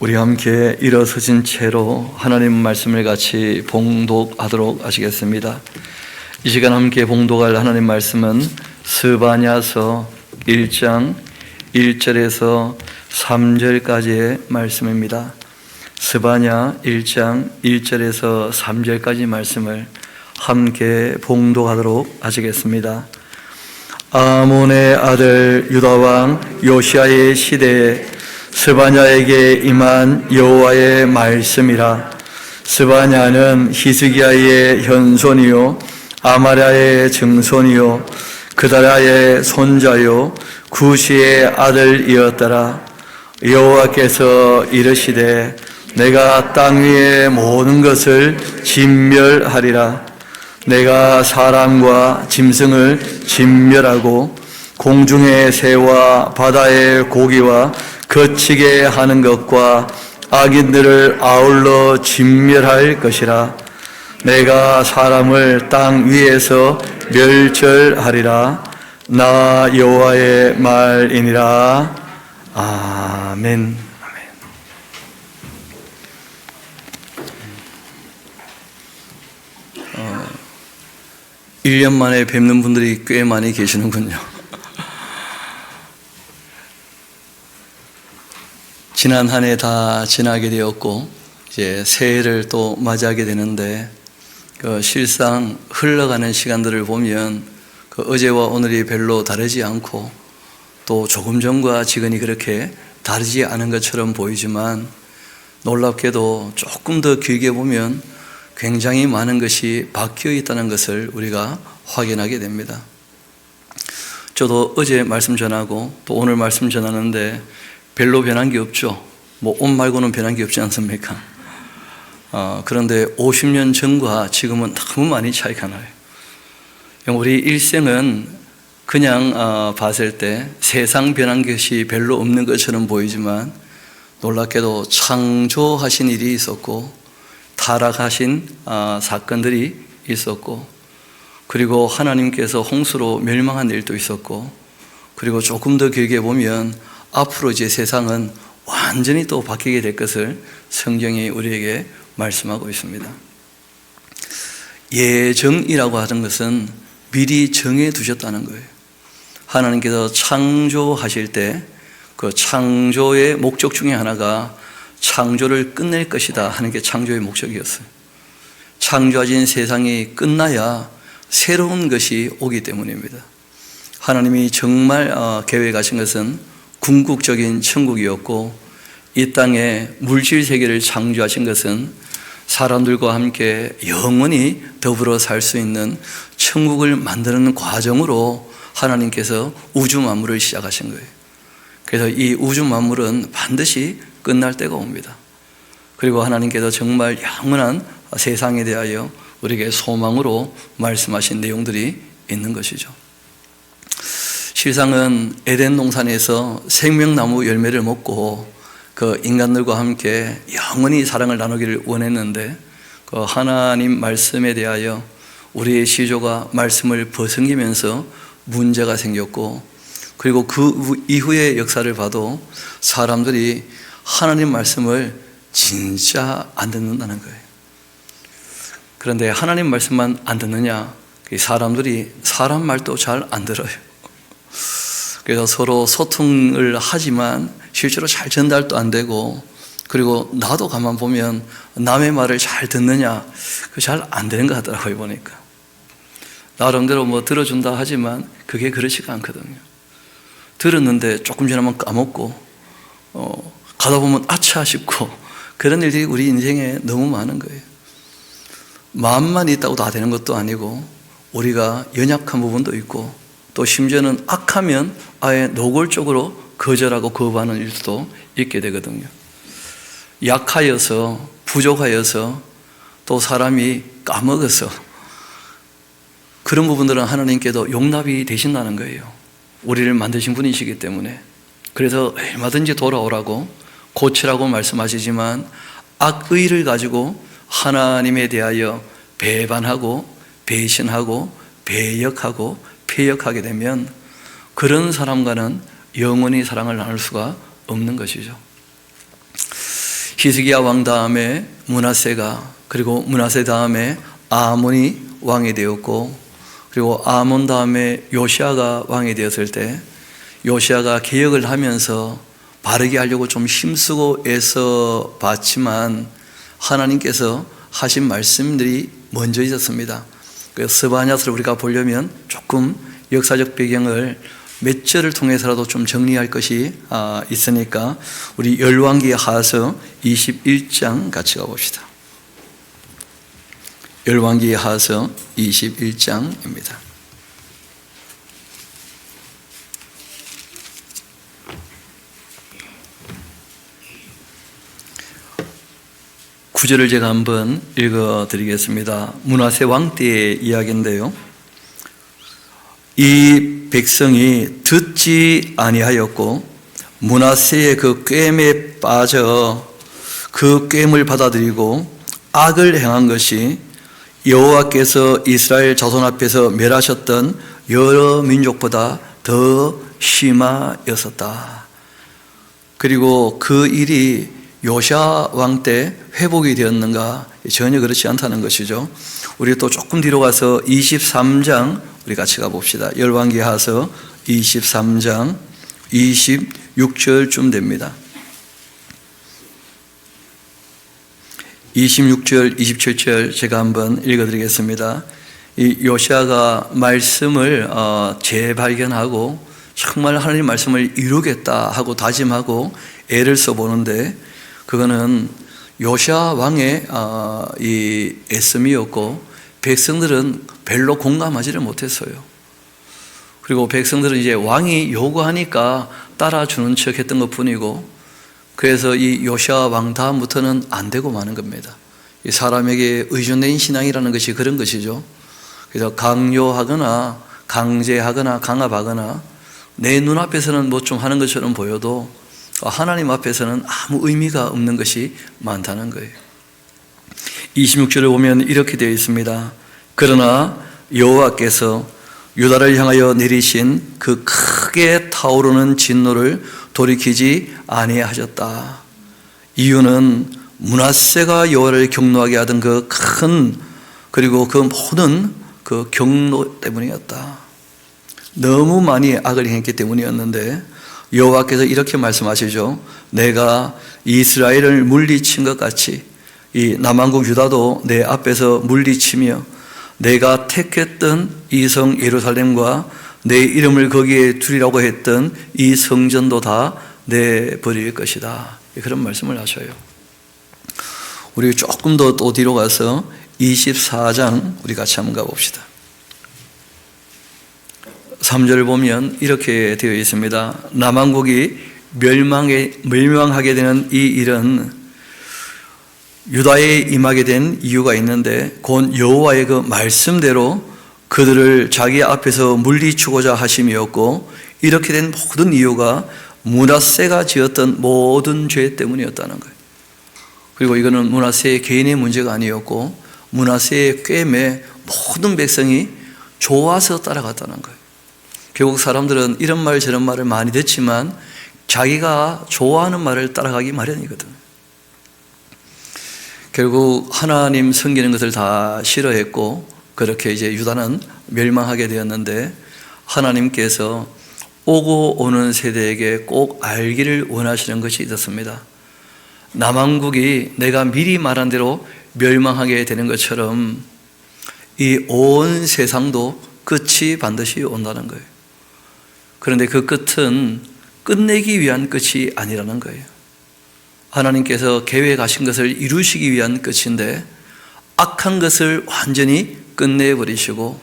우리 함께 일어서진 채로 하나님 말씀을 같이 봉독하도록 하시겠습니다. 이 시간 함께 봉독할 하나님 말씀은 스바냐서 1장 1절에서 3절까지의 말씀입니다. 스바냐 1장 1절에서 3절까지 말씀을 함께 봉독하도록 하시겠습니다. 아몬의 아들 유다왕 요시야의 시대에 스바냐에게 임한 여호와의 말씀이라. 스바냐는 히스기야의 현손이요 아마랴의 증손이요 그다랴의 손자요 구시의 아들이었더라. 여호와께서 이르시되 내가 땅 위의 모든 것을 진멸하리라. 내가 사람과 짐승을 진멸하고 공중의 새와 바다의 고기와 거치게 하는 것과 악인들을 아울러 진멸할 것이라. 내가 사람을 땅 위에서 멸절하리라. 나 여호와의 말이니라. 아멘. 1년 만에 뵙는 분들이 꽤 많이 계시는군요. 지난 한 해 다 지나게 되었고 이제 새해를 또 맞이하게 되는데 실상 흘러가는 시간들을 보면 어제와 오늘이 별로 다르지 않고 또 조금 전과 지금이 그렇게 다르지 않은 것처럼 보이지만 놀랍게도 조금 더 길게 보면 굉장히 많은 것이 바뀌어 있다는 것을 우리가 확인하게 됩니다. 저도 어제 말씀 전하고 또 오늘 말씀 전하는데 별로 변한 게 없죠. 뭐 옷 말고는 변한 게 없지 않습니까? 그런데 50년 전과 지금은 너무 많이 차이가 나요. 우리 일생은 그냥 봤을 때 세상 변한 것이 별로 없는 것처럼 보이지만 놀랍게도 창조하신 일이 있었고 타락하신 사건들이 있었고 그리고 하나님께서 홍수로 멸망한 일도 있었고 그리고 조금 더 길게 보면 앞으로 이제 세상은 완전히 또 바뀌게 될 것을 성경이 우리에게 말씀하고 있습니다. 예정이라고 하는 것은 미리 정해 두셨다는 거예요. 하나님께서 창조하실 때 그 창조의 목적 중에 하나가 창조를 끝낼 것이다 하는 게 창조의 목적이었어요. 창조하신 세상이 끝나야 새로운 것이 오기 때문입니다. 하나님이 정말 계획하신 것은 궁극적인 천국이었고 이 땅에 물질 세계를 창조하신 것은 사람들과 함께 영원히 더불어 살 수 있는 천국을 만드는 과정으로 하나님께서 우주 만물을 시작하신 거예요. 그래서 이 우주 만물은 반드시 끝날 때가 옵니다. 그리고 하나님께서 정말 영원한 세상에 대하여 우리에게 소망으로 말씀하신 내용들이 있는 것이죠. 실상은 에덴 동산에서 생명나무 열매를 먹고 그 인간들과 함께 영원히 사랑을 나누기를 원했는데 그 하나님 말씀에 대하여 우리의 시조가 말씀을 벗어기면서 문제가 생겼고 그리고 그 이후의 역사를 봐도 사람들이 하나님 말씀을 진짜 안 듣는다는 거예요. 그런데 하나님 말씀만 안 듣느냐? 사람들이 사람 말도 잘 안 들어요. 그래서 서로 소통을 하지만 실제로 잘 전달도 안 되고 그리고 나도 가만 보면 남의 말을 잘 듣느냐? 잘 안 되는 것 같더라고요 보니까. 나름대로 뭐 들어준다 하지만 그게 그렇지가 않거든요. 들었는데 조금 지나면 까먹고 가다 보면 아차 싶고 그런 일들이 우리 인생에 너무 많은 거예요. 마음만 있다고 다 되는 것도 아니고 우리가 연약한 부분도 있고 또 심지어는 악하면 아예 노골적으로 거절하고 거부하는 일도 있게 되거든요. 약하여서 부족하여서 또 사람이 까먹어서 그런 부분들은 하나님께도 용납이 되신다는 거예요. 우리를 만드신 분이시기 때문에. 그래서 얼마든지 돌아오라고 고치라고 말씀하시지만 악의를 가지고 하나님에 대하여 배반하고 배신하고 배역하고 폐역하게 되면 그런 사람과는 영원히 사랑을 나눌 수가 없는 것이죠. 히스기야 왕 다음에 므낫세가, 그리고 므낫세 다음에 아몬이 왕이 되었고, 그리고 아몬 다음에 요시아가 왕이 되었을 때 요시아가 개혁을 하면서 바르게 하려고 좀 힘쓰고 애써 봤지만 하나님께서 하신 말씀들이 먼저 있었습니다. 그래서 스바냐서를 우리가 보려면 조금 역사적 배경을 몇 절을 통해서라도 좀 정리할 것이 있으니까 우리 열왕기하서 21장 같이 가봅시다. 열왕기하서 21장입니다. 구절을 제가 한번 읽어드리겠습니다. 므낫세 왕 때의 이야기인데요. 이 백성이 듣지 아니하였고 므낫세의 그 꾀임에 빠져 그 꾀임을 받아들이고 악을 행한 것이 여호와께서 이스라엘 자손 앞에서 멸하셨던 여러 민족보다 더 심하였었다. 그리고 그 일이 요시아 왕 때 회복이 되었는가? 전혀 그렇지 않다는 것이죠. 우리 또 조금 뒤로 가서 23장 우리 같이 가봅시다. 열왕기하서 23장 26절쯤 됩니다. 26절, 27절 제가 한번 읽어드리겠습니다. 이 요시아가 말씀을 재발견하고 정말 하나님 말씀을 이루겠다 하고 다짐하고 애를 써보는데 그거는 요시아 왕의 이 애씀이었고 백성들은 별로 공감하지를 못했어요. 그리고 백성들은 이제 왕이 요구하니까 따라주는 척 했던 것 뿐이고 그래서 이 요시아 왕 다음부터는 안 되고 마는 겁니다. 이 사람에게 의존된 신앙이라는 것이 그런 것이죠. 그래서 강요하거나 강제하거나 강압하거나 내 눈앞에서는 뭐 좀 하는 것처럼 보여도 하나님 앞에서는 아무 의미가 없는 것이 많다는 거예요. 26절을 보면 이렇게 되어 있습니다. 그러나 여호와께서 유다를 향하여 내리신 그 크게 타오르는 진노를 돌이키지 아니하셨다. 이유는 므낫세가 여호와를 경노하게 하던 그 큰 그리고 그 모든 그 경노 때문이었다. 너무 많이 악을 행했기 때문이었는데 여호와께서 이렇게 말씀하시죠. 내가 이스라엘을 물리친 것 같이 이 남한국 유다도 내 앞에서 물리치며 내가 택했던 이 성 예루살렘과 내 이름을 거기에 두리라고 했던 이 성전도 다 내버릴 것이다. 그런 말씀을 하셔요. 우리 조금 더 또 뒤로 가서 24장 우리 같이 한번 가봅시다. 3절을 보면 이렇게 되어 있습니다. 남한국이 멸망하게 되는 이 일은 유다에 임하게 된 이유가 있는데 곧 여호와의 그 말씀대로 그들을 자기 앞에서 물리치고자 하심이었고 이렇게 된 모든 이유가 므낫세가 지었던 모든 죄 때문이었다는 거예요. 그리고 이거는 므낫세의 개인의 문제가 아니었고 므낫세의 꾀임에 모든 백성이 좋아서 따라갔다는 거예요. 결국 사람들은 이런 말 저런 말을 많이 듣지만 자기가 좋아하는 말을 따라가기 마련이거든. 결국 하나님 섬기는 것을 다 싫어했고 그렇게 이제 유다는 멸망하게 되었는데 하나님께서 오고 오는 세대에게 꼭 알기를 원하시는 것이 있었습니다. 남한국이 내가 미리 말한 대로 멸망하게 되는 것처럼 이 온 세상도 끝이 반드시 온다는 거예요. 그런데 그 끝은 끝내기 위한 끝이 아니라는 거예요. 하나님께서 계획하신 것을 이루시기 위한 끝인데 악한 것을 완전히 끝내버리시고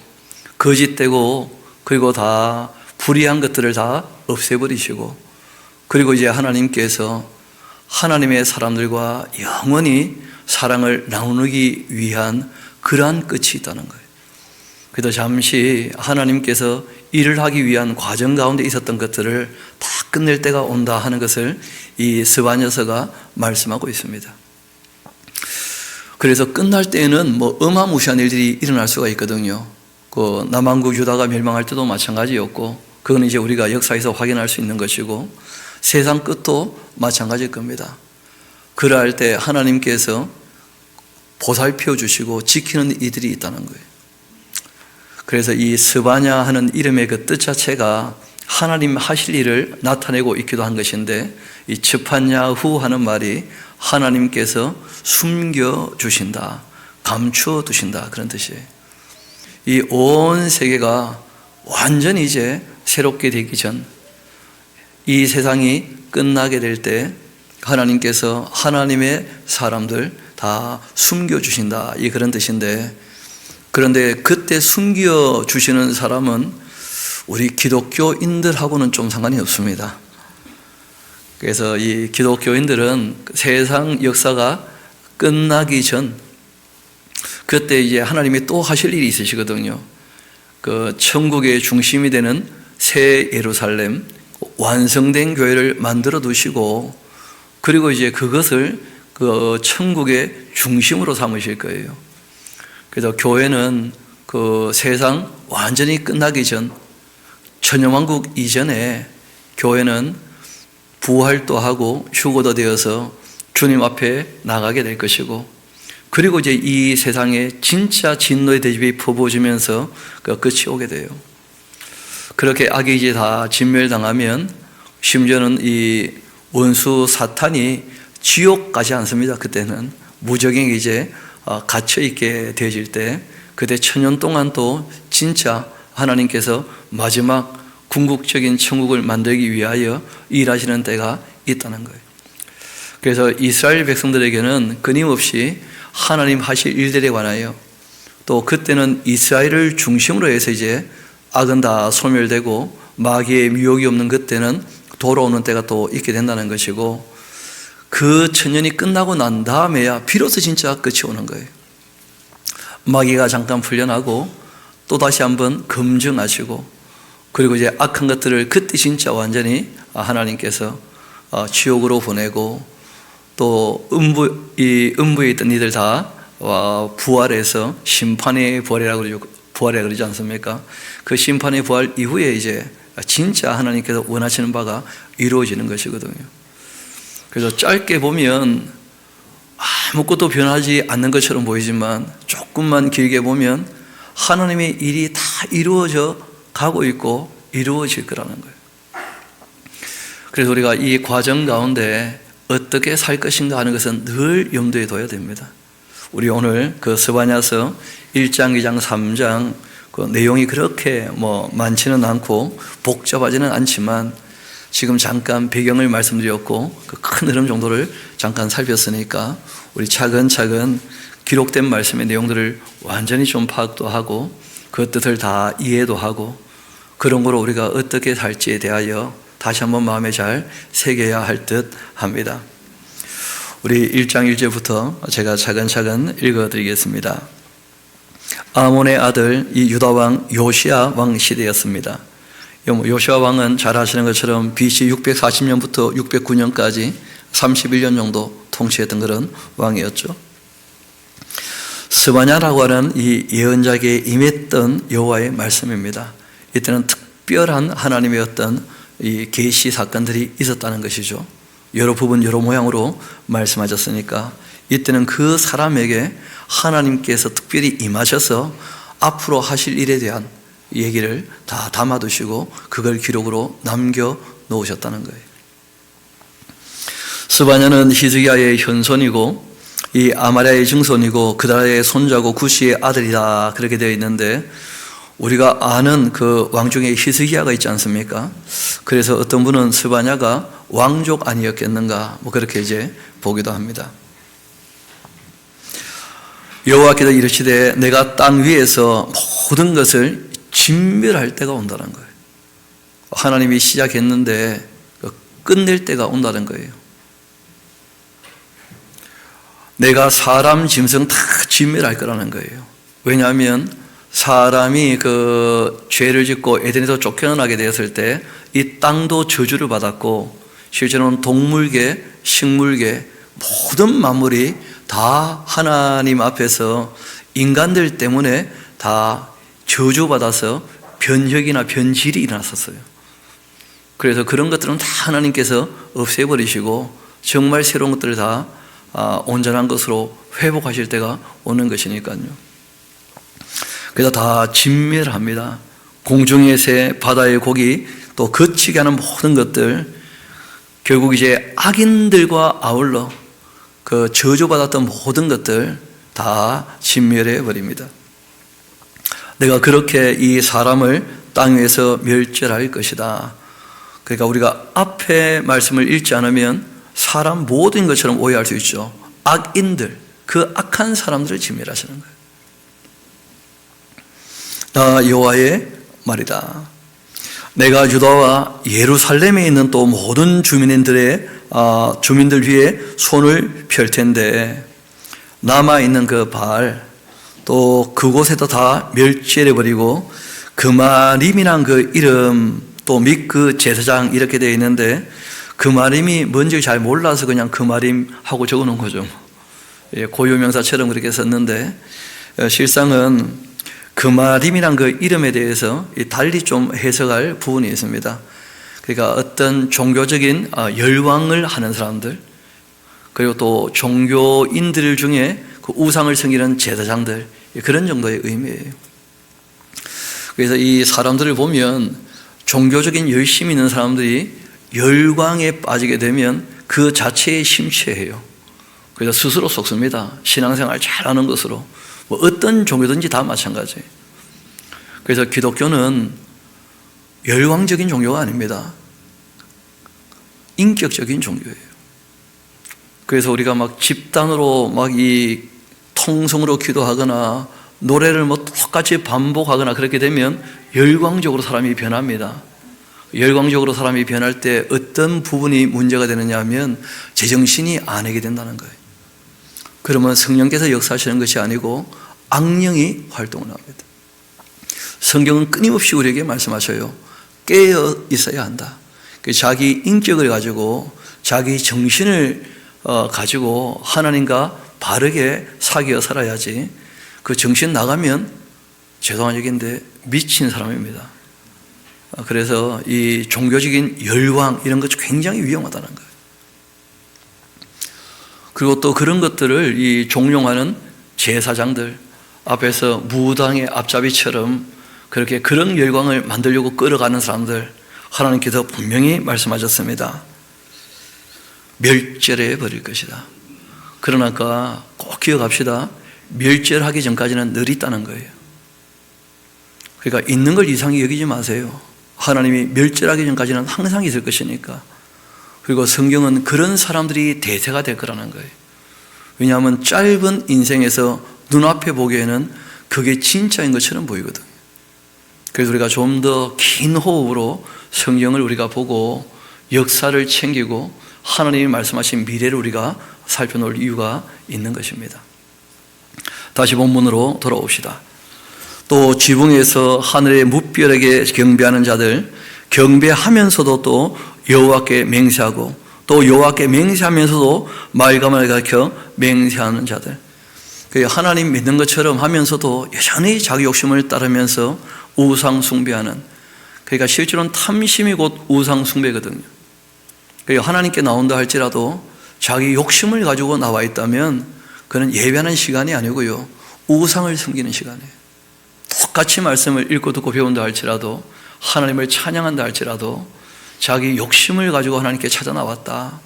거짓되고 그리고 다 불의한 것들을 다 없애버리시고 그리고 이제 하나님께서 하나님의 사람들과 영원히 사랑을 나누기 위한 그러한 끝이 있다는 거예요. 그래도 잠시 하나님께서 일을 하기 위한 과정 가운데 있었던 것들을 다 끝낼 때가 온다 하는 것을 이 스바냐서가 말씀하고 있습니다. 그래서 끝날 때에는 뭐 어마무시한 일들이 일어날 수가 있거든요. 그 남한국 유다가 멸망할 때도 마찬가지였고 그건 이제 우리가 역사에서 확인할 수 있는 것이고 세상 끝도 마찬가지일 겁니다. 그러할 때 하나님께서 보살펴 주시고 지키는 이들이 있다는 거예요. 그래서 이 스바냐 하는 이름의 그 뜻 자체가 하나님 하실 일을 나타내고 있기도 한 것인데, 이 츠판야후 하는 말이 하나님께서 숨겨주신다, 감추어두신다, 그런 뜻이에요. 이 온 세계가 완전히 이제 새롭게 되기 전, 이 세상이 끝나게 될 때 하나님께서 하나님의 사람들 다 숨겨주신다, 이 그런 뜻인데, 그런데 그때 숨겨주시는 사람은 우리 기독교인들하고는 좀 상관이 없습니다. 그래서 이 기독교인들은 세상 역사가 끝나기 전, 그때 이제 하나님이 또 하실 일이 있으시거든요. 그 천국의 중심이 되는 새 예루살렘, 완성된 교회를 만들어 두시고, 그리고 이제 그것을 그 천국의 중심으로 삼으실 거예요. 그래서 교회는 그 세상 완전히 끝나기 전, 천년왕국 이전에 교회는 부활도 하고 휴거도 되어서 주님 앞에 나가게 될 것이고, 그리고 이제 이 세상에 진짜 진노의 대접이 퍼부어지면서 그 끝이 오게 돼요. 그렇게 악이 이제 다 진멸당하면 심지어는 이 원수 사탄이 지옥 가지 않습니다. 그때는 무적행에 이제 갇혀 있게 되어질 때, 그때 천년 동안 또 진짜 하나님께서 마지막 궁극적인 천국을 만들기 위하여 일하시는 때가 있다는 거예요. 그래서 이스라엘 백성들에게는 끊임없이 하나님 하실 일들에 관하여, 또 그때는 이스라엘을 중심으로 해서 이제 악은 다 소멸되고 마귀의 미혹이 없는 그때는 돌아오는 때가 또 있게 된다는 것이고, 그 천년이 끝나고 난 다음에야 비로소 진짜 끝이 오는 거예요. 마귀가 잠깐 풀려나고 또 다시 한번 검증하시고, 그리고 이제 악한 것들을 그때 진짜 완전히 하나님께서 지옥으로 보내고, 또 음부에 있던 이들 다 부활해서 심판의 부활이라고 그러지 않습니까? 그 심판의 부활 이후에 이제 진짜 하나님께서 원하시는 바가 이루어지는 것이거든요. 그래서 짧게 보면 아무것도 변하지 않는 것처럼 보이지만, 조금만 길게 보면 하나님의 일이 다 이루어져 가고 있고 이루어질 거라는 거예요. 그래서 우리가 이 과정 가운데 어떻게 살 것인가 하는 것은 늘 염두에 둬야 됩니다. 우리 오늘 그 스바냐서 1장, 2장, 3장 그 내용이 그렇게 많지는 않고 복잡하지는 않지만, 지금 잠깐 배경을 말씀드렸고 그 큰 흐름 정도를 잠깐 살폈으니까 우리 차근차근 기록된 말씀의 내용들을 완전히 좀 파악도 하고 그 뜻을 다 이해도 하고, 그런 거로 우리가 어떻게 살지에 대하여 다시 한번 마음에 잘 새겨야 할 듯 합니다. 우리 1장 1절부터 제가 차근차근 읽어드리겠습니다. 아몬의 아들 이 유다왕 요시야 왕 시대였습니다. 요시야 왕은 잘 아시는 것처럼 BC 640년부터 609년까지 31년 정도 통치했던 그런 왕이었죠. 스바냐라고 하는 이 예언자에게 임했던 여호와의 말씀입니다. 이때는 특별한 하나님의 어떤 이 계시 사건들이 있었다는 것이죠. 여러 부분 여러 모양으로 말씀하셨으니까 이때는 그 사람에게 하나님께서 특별히 임하셔서 앞으로 하실 일에 대한 얘기를 다 담아두시고 그걸 기록으로 남겨 놓으셨다는 거예요. 스바냐는 히스기야의 현손이고 이 아마랴의 증손이고 그다라의 손자고 구시의 아들이다, 그렇게 되어 있는데, 우리가 아는 그 왕 중에 히스기야가 있지 않습니까? 그래서 어떤 분은 스바냐가 왕족 아니었겠는가, 그렇게 이제 보기도 합니다. 여호와께서 이르시되 내가 땅 위에서 모든 것을 진멸할 때가 온다는 거예요. 하나님이 시작했는데 끝낼 때가 온다는 거예요. 내가 사람 짐승 다 진멸할 거라는 거예요. 왜냐하면 사람이 그 죄를 짓고 에덴에서 쫓겨나게 되었을 때 이 땅도 저주를 받았고, 실제로는 동물계, 식물계 모든 만물이 다 하나님 앞에서 인간들 때문에 다 저주받아서 변혁이나 변질이 일어났었어요. 그래서 그런 것들은 다 하나님께서 없애버리시고 정말 새로운 것들을 다 온전한 것으로 회복하실 때가 오는 것이니까요. 그래서 다 진멸합니다. 공중의 새, 바다의 고기, 또 거치게 하는 모든 것들, 결국 이제 악인들과 아울러 그 저주받았던 모든 것들 다 진멸해 버립니다. 내가 그렇게 이 사람을 땅 위에서 멸절할 것이다. 그러니까 우리가 앞에 말씀을 읽지 않으면 사람 모든 것처럼 오해할 수 있죠. 악인들, 그 악한 사람들을 진멸하시는 거예요. 나 여호와의 말이다. 내가 유다와 예루살렘에 있는 또 모든 주민들 위에 손을 펼 텐데 남아있는 그 바알 또 그곳에도 다 멸절해버리고 그마림이란 그 이름 또 및 그 제사장 이렇게 되어 있는데 그마림이 뭔지 잘 몰라서 그냥 그마림 하고 적어놓은 거죠. 고유명사처럼 그렇게 썼는데 실상은 그마림이란 그 이름에 대해서 달리 좀 해석할 부분이 있습니다. 그러니까 어떤 종교적인 열왕을 하는 사람들, 그리고 또 종교인들 중에 그 우상을 섬기는 제사장들, 그런 정도의 의미예요. 그래서 이 사람들을 보면 종교적인 열심이 있는 사람들이 열광에 빠지게 되면 그 자체에 심취해요. 그래서 스스로 속습니다. 신앙생활 잘하는 것으로. 뭐 어떤 종교든지 다 마찬가지예요. 그래서 기독교는 열광적인 종교가 아닙니다. 인격적인 종교예요. 그래서 우리가 막 집단으로 막 이 통성으로 기도하거나 노래를 뭐 똑같이 반복하거나 그렇게 되면 열광적으로 사람이 변합니다. 열광적으로 사람이 변할 때 어떤 부분이 문제가 되느냐 하면 제정신이 아니게 된다는 거예요. 그러면 성령께서 역사하시는 것이 아니고 악령이 활동을 합니다. 성경은 끊임없이 우리에게 말씀하셔요. 깨어 있어야 한다. 자기 인격을 가지고 자기 정신을 가지고 하나님과 바르게 사귀어 살아야지 그 정신 나가면 죄송한 얘기인데 미친 사람입니다. 그래서 이 종교적인 열광 이런 것 굉장히 위험하다는 거예요. 그리고 또 그런 것들을 이 종용하는 제사장들 앞에서 무당의 앞잡이처럼 그렇게 그런 열광을 만들려고 끌어가는 사람들 하나님께서 분명히 말씀하셨습니다. 멸절해 버릴 것이다. 그러니까 꼭 기억합시다. 멸절하기 전까지는 늘 있다는 거예요. 그러니까 있는 걸 이상히 여기지 마세요. 하나님이 멸절하기 전까지는 항상 있을 것이니까. 그리고 성경은 그런 사람들이 대세가 될 거라는 거예요. 왜냐하면 짧은 인생에서 눈앞에 보기에는 그게 진짜인 것처럼 보이거든요. 그래서 우리가 좀 더 긴 호흡으로 성경을 우리가 보고 역사를 챙기고 하나님이 말씀하신 미래를 우리가 살펴놓을 이유가 있는 것입니다. 다시 본문으로 돌아옵시다. 또 지붕에서 하늘의 무별에게 경배하는 자들, 경배하면서도 또 여호와께 맹세하고 또 여호와께 맹세하면서도 말감을 가르쳐 맹세하는 자들, 하나님 믿는 것처럼 하면서도 여전히 자기 욕심을 따르면서 우상 숭배하는, 그러니까 실제로는 탐심이 곧 우상 숭배거든요. 하나님께 나온다 할지라도 자기 욕심을 가지고 나와 있다면 그는 예배하는 시간이 아니고요, 우상을 섬기는 시간이에요. 똑같이 말씀을 읽고 듣고 배운다 할지라도, 하나님을 찬양한다 할지라도 자기 욕심을 가지고 하나님께 찾아 나왔다.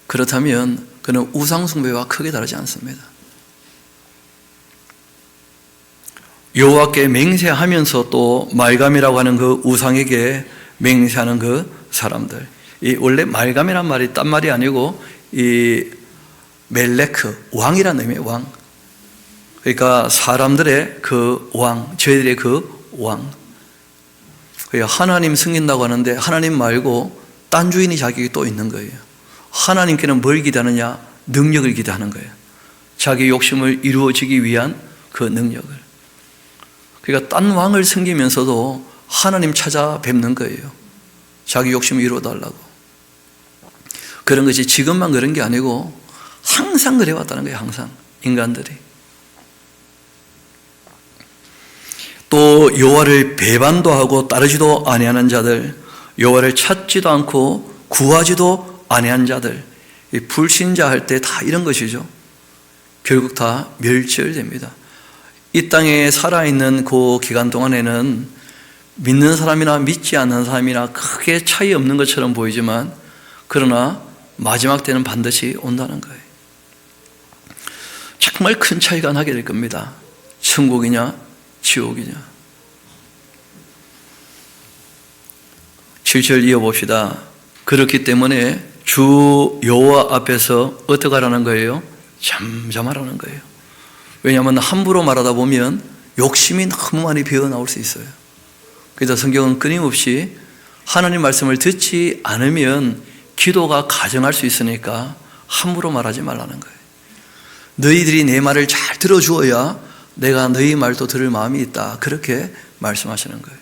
그렇다면 그는 우상 숭배와 크게 다르지 않습니다. 여호와께 맹세하면서 또 말감이라고 하는 그 우상에게 맹세하는 그 사람들, 이 원래 말감이란 말이 딴 말이 아니고 이 멜레크, 왕이라는 의미예요. 왕. 그러니까 사람들의 그 왕, 저희들의 그 왕. 하나님 섬긴다고 하는데 하나님 말고 딴 주인이 자기에게 또 있는 거예요. 하나님께는 뭘 기대하느냐? 능력을 기대하는 거예요. 자기 욕심을 이루어지기 위한 그 능력을. 그러니까 딴 왕을 섬기면서도 하나님 찾아뵙는 거예요. 자기 욕심을 이루어달라고. 그런 것이 지금만 그런 게 아니고 항상 그래왔다는 거예요. 항상 인간들이. 또 여호와를 배반도 하고 따르지도 아니하는 자들, 여호와를 찾지도 않고 구하지도 아니한 자들, 이 불신자 할 때 다 이런 것이죠. 결국 다 멸절됩니다. 이 땅에 살아있는 그 기간 동안에는 믿는 사람이나 믿지 않는 사람이나 크게 차이 없는 것처럼 보이지만 그러나 마지막 때는 반드시 온다는 거예요. 정말 큰 차이가 나게 될 겁니다. 천국이냐 지옥이냐. 7절 이어봅시다. 그렇기 때문에 주 여호와 앞에서 어떻게 하라는 거예요? 잠잠하라는 거예요. 왜냐하면 함부로 말하다 보면 욕심이 너무 많이 배어나올 수 있어요. 그래서 성경은 끊임없이 하나님 말씀을 듣지 않으면 기도가 가정할 수 있으니까 함부로 말하지 말라는 거예요. 너희들이 내 말을 잘 들어주어야 내가 너희 말도 들을 마음이 있다. 그렇게 말씀하시는 거예요.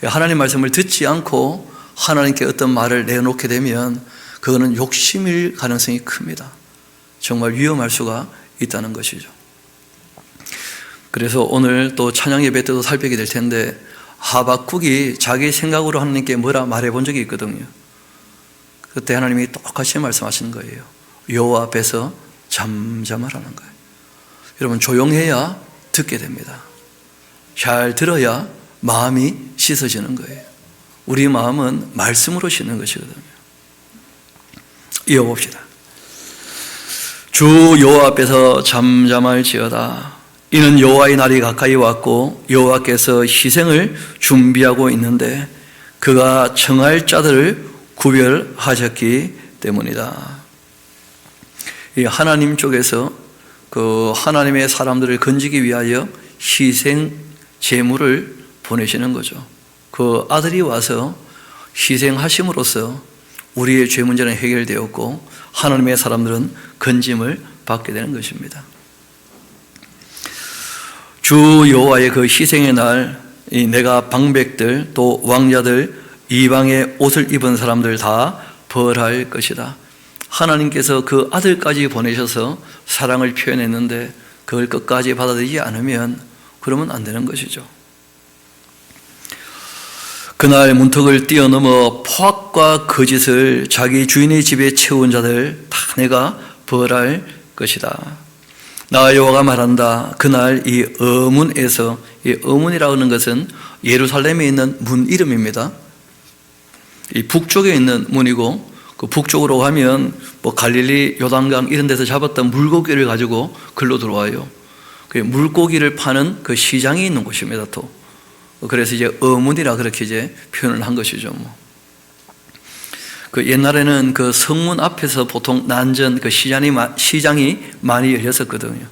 하나님 말씀을 듣지 않고 하나님께 어떤 말을 내놓게 되면 그거는 욕심일 가능성이 큽니다. 정말 위험할 수가 있다는 것이죠. 그래서 오늘 또 찬양 예배 때도 살피게 될 텐데 하박국이 자기 생각으로 하나님께 뭐라 말해본 적이 있거든요. 그때 하나님이 똑같이 말씀하시는 거예요. 여호와 앞에서 잠잠하라는 거예요. 여러분 조용해야 듣게 됩니다. 잘 들어야 마음이 씻어지는 거예요. 우리 마음은 말씀으로 씻는 것이거든요. 이어봅시다. 주 여호와 앞에서 잠잠할지어다. 이는 여호와의 날이 가까이 왔고 여호와께서 희생을 준비하고 있는데 그가 청할 자들을 구별하셨기 때문이다. 이 하나님 쪽에서 그 하나님의 사람들을 건지기 위하여 희생 제물을 보내시는 거죠. 그 아들이 와서 희생하심으로써 우리의 죄 문제는 해결되었고 하나님의 사람들은 건짐을 받게 되는 것입니다. 주 여호와의 그 희생의 날, 내가 방백들 또 왕자들 이방의 옷을 입은 사람들 다 벌할 것이다. 하나님께서 그 아들까지 보내셔서 사랑을 표현했는데 그걸 끝까지 받아들이지 않으면 그러면 안 되는 것이죠. 그날 문턱을 뛰어넘어 포악과 거짓을 자기 주인의 집에 채운 자들 다 내가 벌할 것이다. 나 여호와가 말한다. 그날 이 어문에서, 이 어문이라고 하는 것은 예루살렘에 있는 문 이름입니다. 이 북쪽에 있는 문이고 그 북쪽으로 가면 뭐 갈릴리, 요단강 이런 데서 잡았던 물고기를 가지고 글로 들어와요. 그 물고기를 파는 그 시장이 있는 곳입니다. 또 그래서 이제 어문이라 그렇게 이제 표현을 한 것이죠. 그 옛날에는 그 성문 앞에서 보통 난전 그 시장이 많이 열렸었거든요.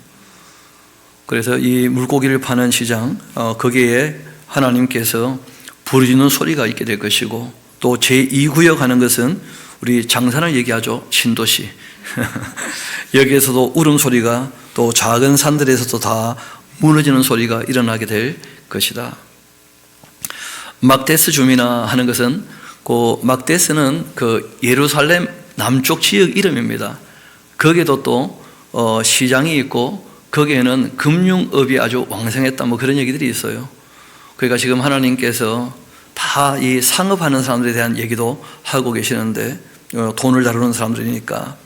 그래서 이 물고기를 파는 시장 거기에 하나님께서 부르짖는 소리가 있게 될 것이고 또 제2구역 하는 것은 우리 장산을 얘기하죠. 신도시. 여기에서도 울음소리가 또 작은 산들에서도 다 무너지는 소리가 일어나게 될 것이다. 막데스 주미나 하는 것은 그 막데스는 그 예루살렘 남쪽 지역 이름입니다. 거기에도 또 시장이 있고 거기에는 금융업이 아주 왕성했다 뭐 그런 얘기들이 있어요. 그러니까 지금 하나님께서 다 이 상업하는 사람들에 대한 얘기도 하고 계시는데 돈을 다루는 사람들이니까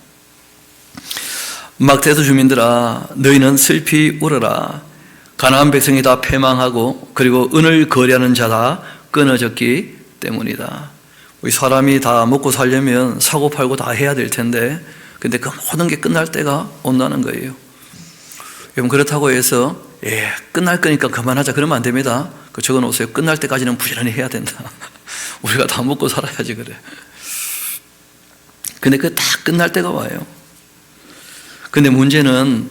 막데스 주민들아 너희는 슬피 울어라. 가나안 백성이 다 패망하고 그리고 은을 거래하는 자 다 끊어졌기 때문이다. 우리 사람이 다 먹고 살려면 사고 팔고 다 해야 될 텐데 근데 그 모든 게 끝날 때가 온다는 거예요. 여러분 그렇다고 해서 끝날 거니까 그만하자 그러면 안 됩니다. 그 적어놓으세요. 끝날 때까지는 부지런히 해야 된다. 우리가 다 먹고 살아야지 그래. 근데 그 다 끝날 때가 와요. 근데 문제는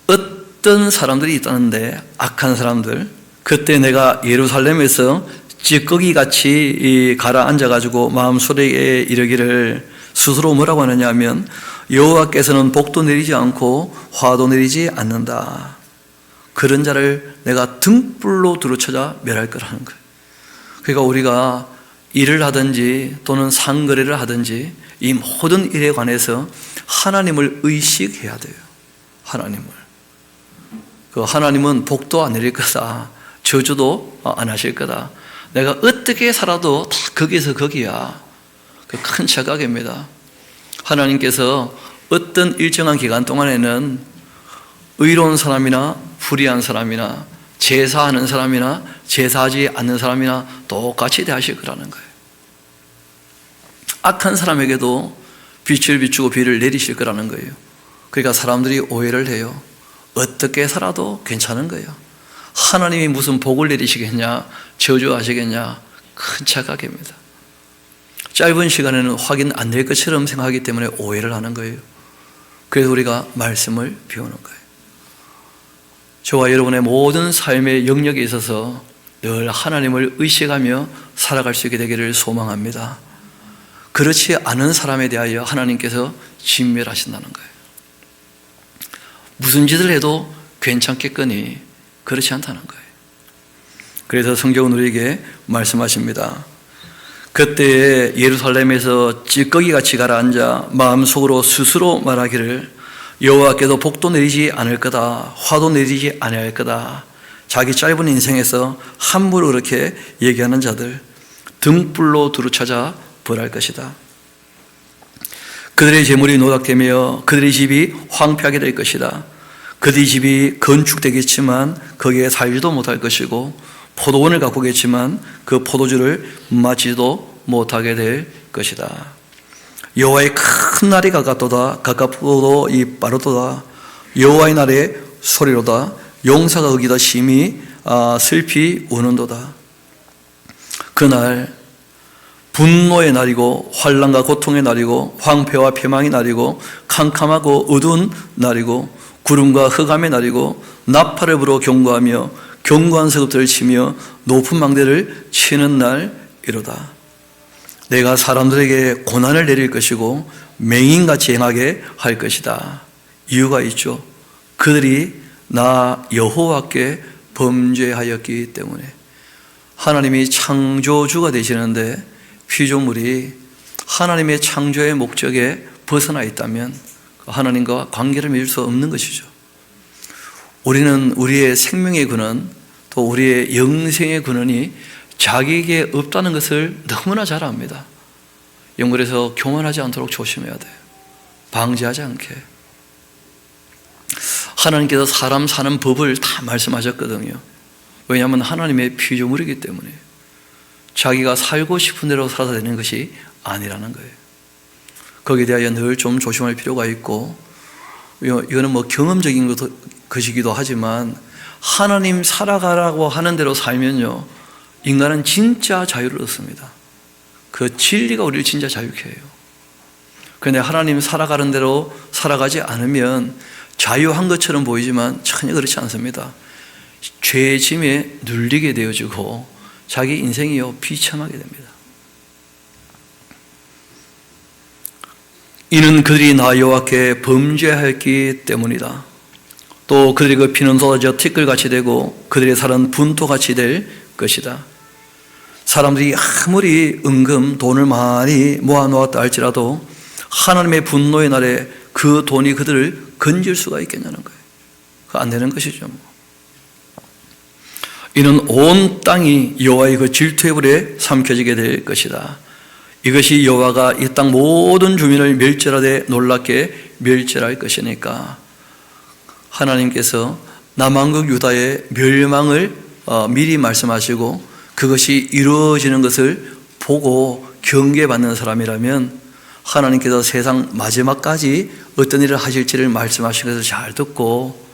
어떤 사람들이 있다는데 악한 사람들. 그때 내가 예루살렘에서 찌꺼기 같이 가라앉아가지고 마음속에 이르기를 스스로 뭐라고 하느냐 하면 여호와께서는 복도 내리지 않고 화도 내리지 않는다. 그런 자를 내가 등불로 두루쳐자 멸할 거라는 거예요. 그러니까 우리가 일을 하든지 또는 상거래를 하든지 이 모든 일에 관해서 하나님을 의식해야 돼요. 하나님을. 그 하나님은 복도 안 내릴 거다. 저주도 안 하실 거다. 내가 어떻게 살아도 다 거기서 거기야. 그 큰 착각입니다. 하나님께서 어떤 일정한 기간 동안에는 의로운 사람이나 불의한 사람이나 제사하는 사람이나 제사하지 않는 사람이나 똑같이 대하실 거라는 거예요. 악한 사람에게도 빛을 비추고 비를 내리실 거라는 거예요. 그러니까 사람들이 오해를 해요. 어떻게 살아도 괜찮은 거예요. 하나님이 무슨 복을 내리시겠냐, 저주하시겠냐, 큰 착각입니다. 짧은 시간에는 확인 안 될 것처럼 생각하기 때문에 오해를 하는 거예요. 그래서 우리가 말씀을 배우는 거예요. 저와 여러분의 모든 삶의 영역에 있어서 늘 하나님을 의식하며 살아갈 수 있게 되기를 소망합니다. 그렇지 않은 사람에 대하여 하나님께서 진멸하신다는 거예요. 무슨 짓을 해도 괜찮겠거니 그렇지 않다는 거예요. 그래서 성경은 우리에게 말씀하십니다. 그때 예루살렘에서 찌꺼기같이 가라앉아 마음속으로 스스로 말하기를 여호와께도 복도 내리지 않을 거다, 화도 내리지 아니할 거다. 자기 짧은 인생에서 함부로 그렇게 얘기하는 자들 등불로 두루 찾아 벌할 것이다. 그들의 재물이 노닥되며 그들의 집이 황폐하게 될 것이다. 그들의 집이 건축되겠지만 거기에 살지도 못할 것이고 포도원을 가꾸겠지만 그 포도주를 마시지도 못하게 될 것이다. 여호와의 큰 날이 가깝도다. 가깝고도 이 빠르도다. 여호와의 날의 소리로다. 용사가 거기다 심히 슬피 우는도다. 그날 분노의 날이고 환난과 고통의 날이고 황폐와 패망의 날이고 캄캄하고 어두운 날이고 구름과 흑암의 날이고 나팔을 불어 경고하며 견고한 서급들을 치며 높은 망대를 치는 날이로다. 내가 사람들에게 고난을 내릴 것이고 맹인같이 행하게 할 것이다. 이유가 있죠. 그들이 나 여호와께 범죄하였기 때문에. 하나님이 창조주가 되시는데 피조물이 하나님의 창조의 목적에 벗어나 있다면 하나님과 관계를 맺을 수 없는 것이죠. 우리는 우리의 생명의 근원, 또 우리의 영생의 근원이 자기에게 없다는 것을 너무나 잘 압니다. 연구해서 교만하지 않도록 조심해야 돼요. 방지하지 않게. 하나님께서 사람 사는 법을 다 말씀하셨거든요. 왜냐하면 하나님의 피조물이기 때문에. 자기가 살고 싶은 대로 살아야 되는 것이 아니라는 거예요. 거기에 대하여 늘 좀 조심할 필요가 있고, 이거는 뭐 경험적인 것이기도 하지만 하나님 살아가라고 하는 대로 살면요, 인간은 진짜 자유를 얻습니다. 그 진리가 우리를 진짜 자유케 해요. 그런데 하나님 살아가는 대로 살아가지 않으면 자유한 것처럼 보이지만 전혀 그렇지 않습니다. 죄의 짐에 눌리게 되어지고 자기 인생이요 비참하게 됩니다. 이는 그들이 나 여호와께 범죄하였기 때문이다. 또 그들의 그 피는 쏟아져 티끌같이 되고 그들의 살은 분토같이 될 것이다. 사람들이 아무리 은금 돈을 많이 모아놓았다 할지라도 하나님의 분노의 날에 그 돈이 그들을 건질 수가 있겠냐는 거예요. 안 되는 것이죠. 이는 온 땅이 여호와의 그 질투의 불에 삼켜지게 될 것이다. 이것이 여호와가 이 땅 모든 주민을 멸절하되 놀랍게 멸절할 것이니까. 하나님께서 남왕국 유다의 멸망을 미리 말씀하시고 그것이 이루어지는 것을 보고 경계받는 사람이라면 하나님께서 세상 마지막까지 어떤 일을 하실지를 말씀하신 것을 잘 듣고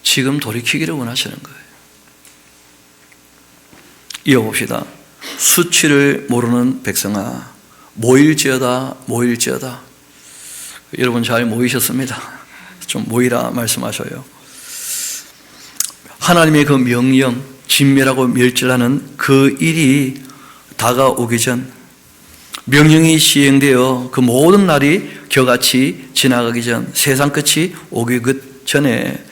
지금 돌이키기를 원하시는 거예요. 이어봅시다. 수치를 모르는 백성아, 모일지어다, 모일지어다. 여러분 잘 모이셨습니다. 좀 모이라 말씀하셔요. 하나님의 그 명령, 진멸하고 멸절하는 그 일이 다가오기 전, 명령이 시행되어 그 모든 날이 겨같이 지나가기 전, 세상 끝이 오기 전에,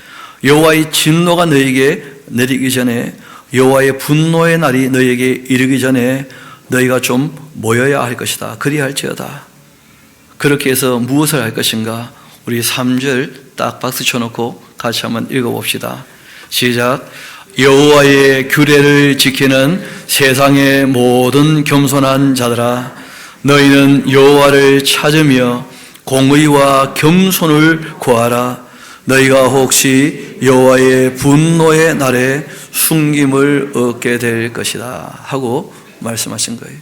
여호와의 진노가 너에게 내리기 전에, 여호와의 분노의 날이 너에게 이르기 전에 너희가 좀 모여야 할 것이다. 그리할지어다. 그렇게 해서 무엇을 할 것인가? 우리 3절 딱 박수 쳐놓고 같이 한번 읽어봅시다. 시작. 여호와의 규례를 지키는 세상의 모든 겸손한 자들아, 너희는 여호와를 찾으며 공의와 겸손을 구하라. 너희가 혹시 여호와의 분노의 날에 숨김을 얻게 될 것이다 하고 말씀하신 거예요.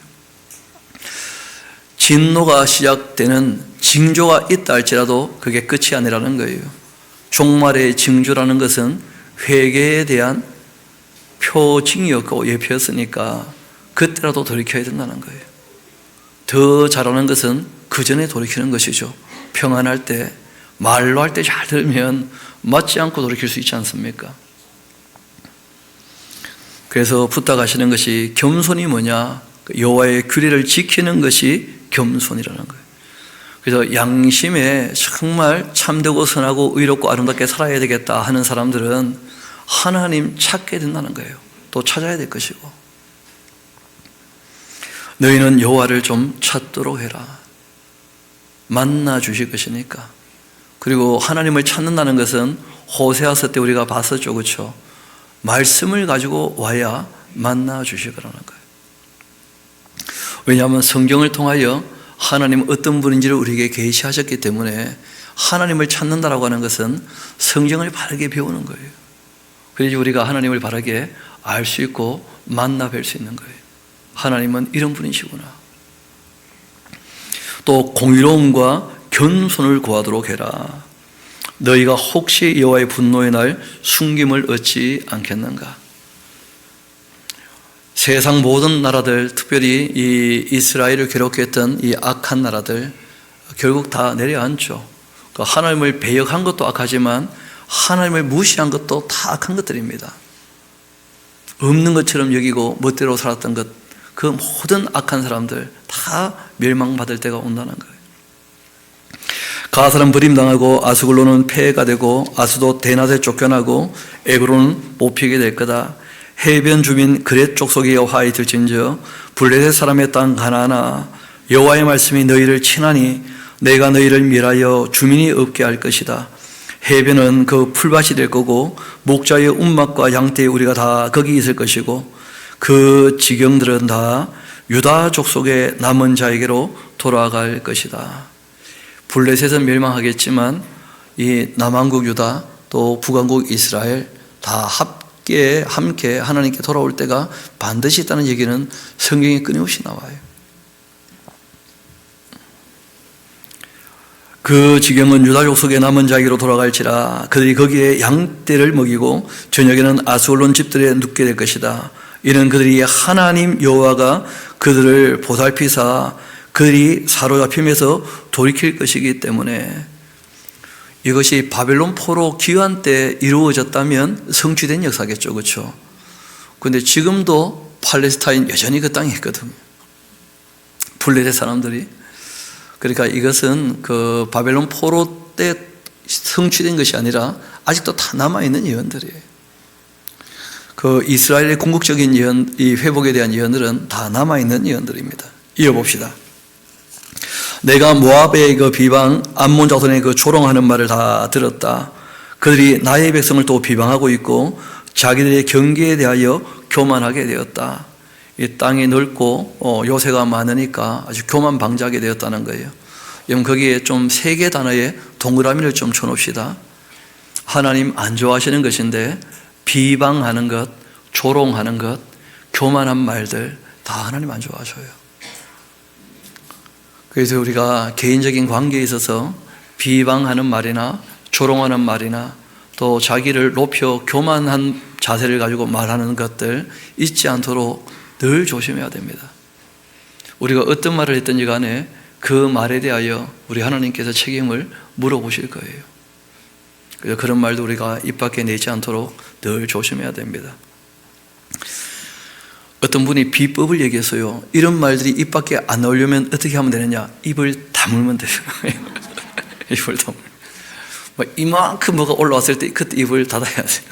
진노가 시작되는 징조가 있다 할지라도 그게 끝이 아니라는 거예요. 종말의 징조라는 것은 회개에 대한 표징이었고 예표였으니까 그때라도 돌이켜야 된다는 거예요. 더 잘하는 것은 그 전에 돌이키는 것이죠. 평안할 때, 말로 할 때 잘 들으면 맞지 않고 돌이킬 수 있지 않습니까? 그래서 부탁하시는 것이 겸손이 뭐냐? 여호와의 규례를 지키는 것이 겸손이라는 거예요. 그래서 양심에 정말 참되고 선하고 의롭고 아름답게 살아야 되겠다 하는 사람들은 하나님 찾게 된다는 거예요. 또 찾아야 될 것이고, 너희는 여호와를 좀 찾도록 해라. 만나 주실 것이니까. 그리고 하나님을 찾는다는 것은 호세아서 때 우리가 봤었죠, 그렇죠? 말씀을 가지고 와야 만나 주실 거라는 거예요. 왜냐하면 성경을 통하여 하나님은 어떤 분인지를 우리에게 계시하셨기 때문에 하나님을 찾는다라고 하는 것은 성경을 바르게 배우는 거예요. 그래야지 우리가 하나님을 바르게 알 수 있고 만나 뵐 수 있는 거예요. 하나님은 이런 분이시구나. 또 공의로움과 겸손을 구하도록 해라. 너희가 혹시 여호와의 분노의 날 숨김을 얻지 않겠는가? 세상 모든 나라들, 특별히 이 이스라엘을 괴롭게 했던 이 악한 나라들 결국 다 내려앉죠. 하나님을 배역한 것도 악하지만 하나님을 무시한 것도 다 악한 것들입니다. 없는 것처럼 여기고 멋대로 살았던 것, 그 모든 악한 사람들 다 멸망받을 때가 온다는 거예요. 가사는 버림당하고 아스글론은 폐해가 되고 아스도 대낮에 쫓겨나고 에그론은 뽑히게 될 거다. 해변 주민 그렛 족속이 화에 들진저 블레셋 사람의 땅 가나안아, 여호와의 말씀이 너희를 치나니 내가 너희를 멸하여 주민이 없게 할 것이다. 해변은 그 풀밭이 될 거고 목자의 운막과 양떼의 우리가 다 거기 있을 것이고 그 지경들은 다 유다 족속의 남은 자에게로 돌아갈 것이다. 블레셋은 멸망하겠지만 이 남한국 유다 또 북한국 이스라엘 다 함께 하나님께 돌아올 때가 반드시 있다는 얘기는 성경에 끊임없이 나와요. 그 지경은 유다 족속의 남은 자에게로 돌아갈지라. 그들이 거기에 양떼를 먹이고 저녁에는 아스글론 집들에 눕게 될 것이다. 이는 그들이 하나님 여호와가 그들을 보살피사 그들이 사로잡힘에서 돌이킬 것이기 때문에, 이것이 바벨론 포로 기환 때 이루어졌다면 성취된 역사겠죠, 그렇죠? 그런데 지금도 팔레스타인 여전히 그 땅에 있거든요. 블레셋 사람들이. 그러니까 이것은 그 바벨론 포로 때 성취된 것이 아니라 아직도 다 남아있는 예언들이에요. 그 이스라엘의 궁극적인 예언, 이 회복에 대한 예언들은 다 남아있는 예언들입니다. 이어봅시다. 내가 모압의 그 비방, 암몬 자손의 그 조롱하는 말을 다 들었다. 그들이 나의 백성을 또 비방하고 있고 자기들의 경계에 대하여 교만하게 되었다. 이 땅이 넓고 요새가 많으니까 아주 교만방자하게 되었다는 거예요. 여러분 거기에 좀 세 개 단어에 동그라미를 좀 쳐놓읍시다. 하나님 안 좋아하시는 것인데 비방하는 것, 조롱하는 것, 교만한 말들 다 하나님 안 좋아하셔요. 그래서 우리가 개인적인 관계에 있어서 비방하는 말이나 조롱하는 말이나 또 자기를 높여 교만한 자세를 가지고 말하는 것들 잊지 않도록 늘 조심해야 됩니다. 우리가 어떤 말을 했든지 간에 그 말에 대하여 우리 하나님께서 책임을 물어보실 거예요. 그래서 그런 말도 우리가 입 밖에 내지 않도록 늘 조심해야 됩니다. 어떤 분이 비법을 얘기했어요. 이런 말들이 입 밖에 안 나오려면 어떻게 하면 되느냐? 입을 다물면 돼요. 입을 다물면. 이만큼 뭐가 올라왔을 때 그때 입을 닫아야 돼요.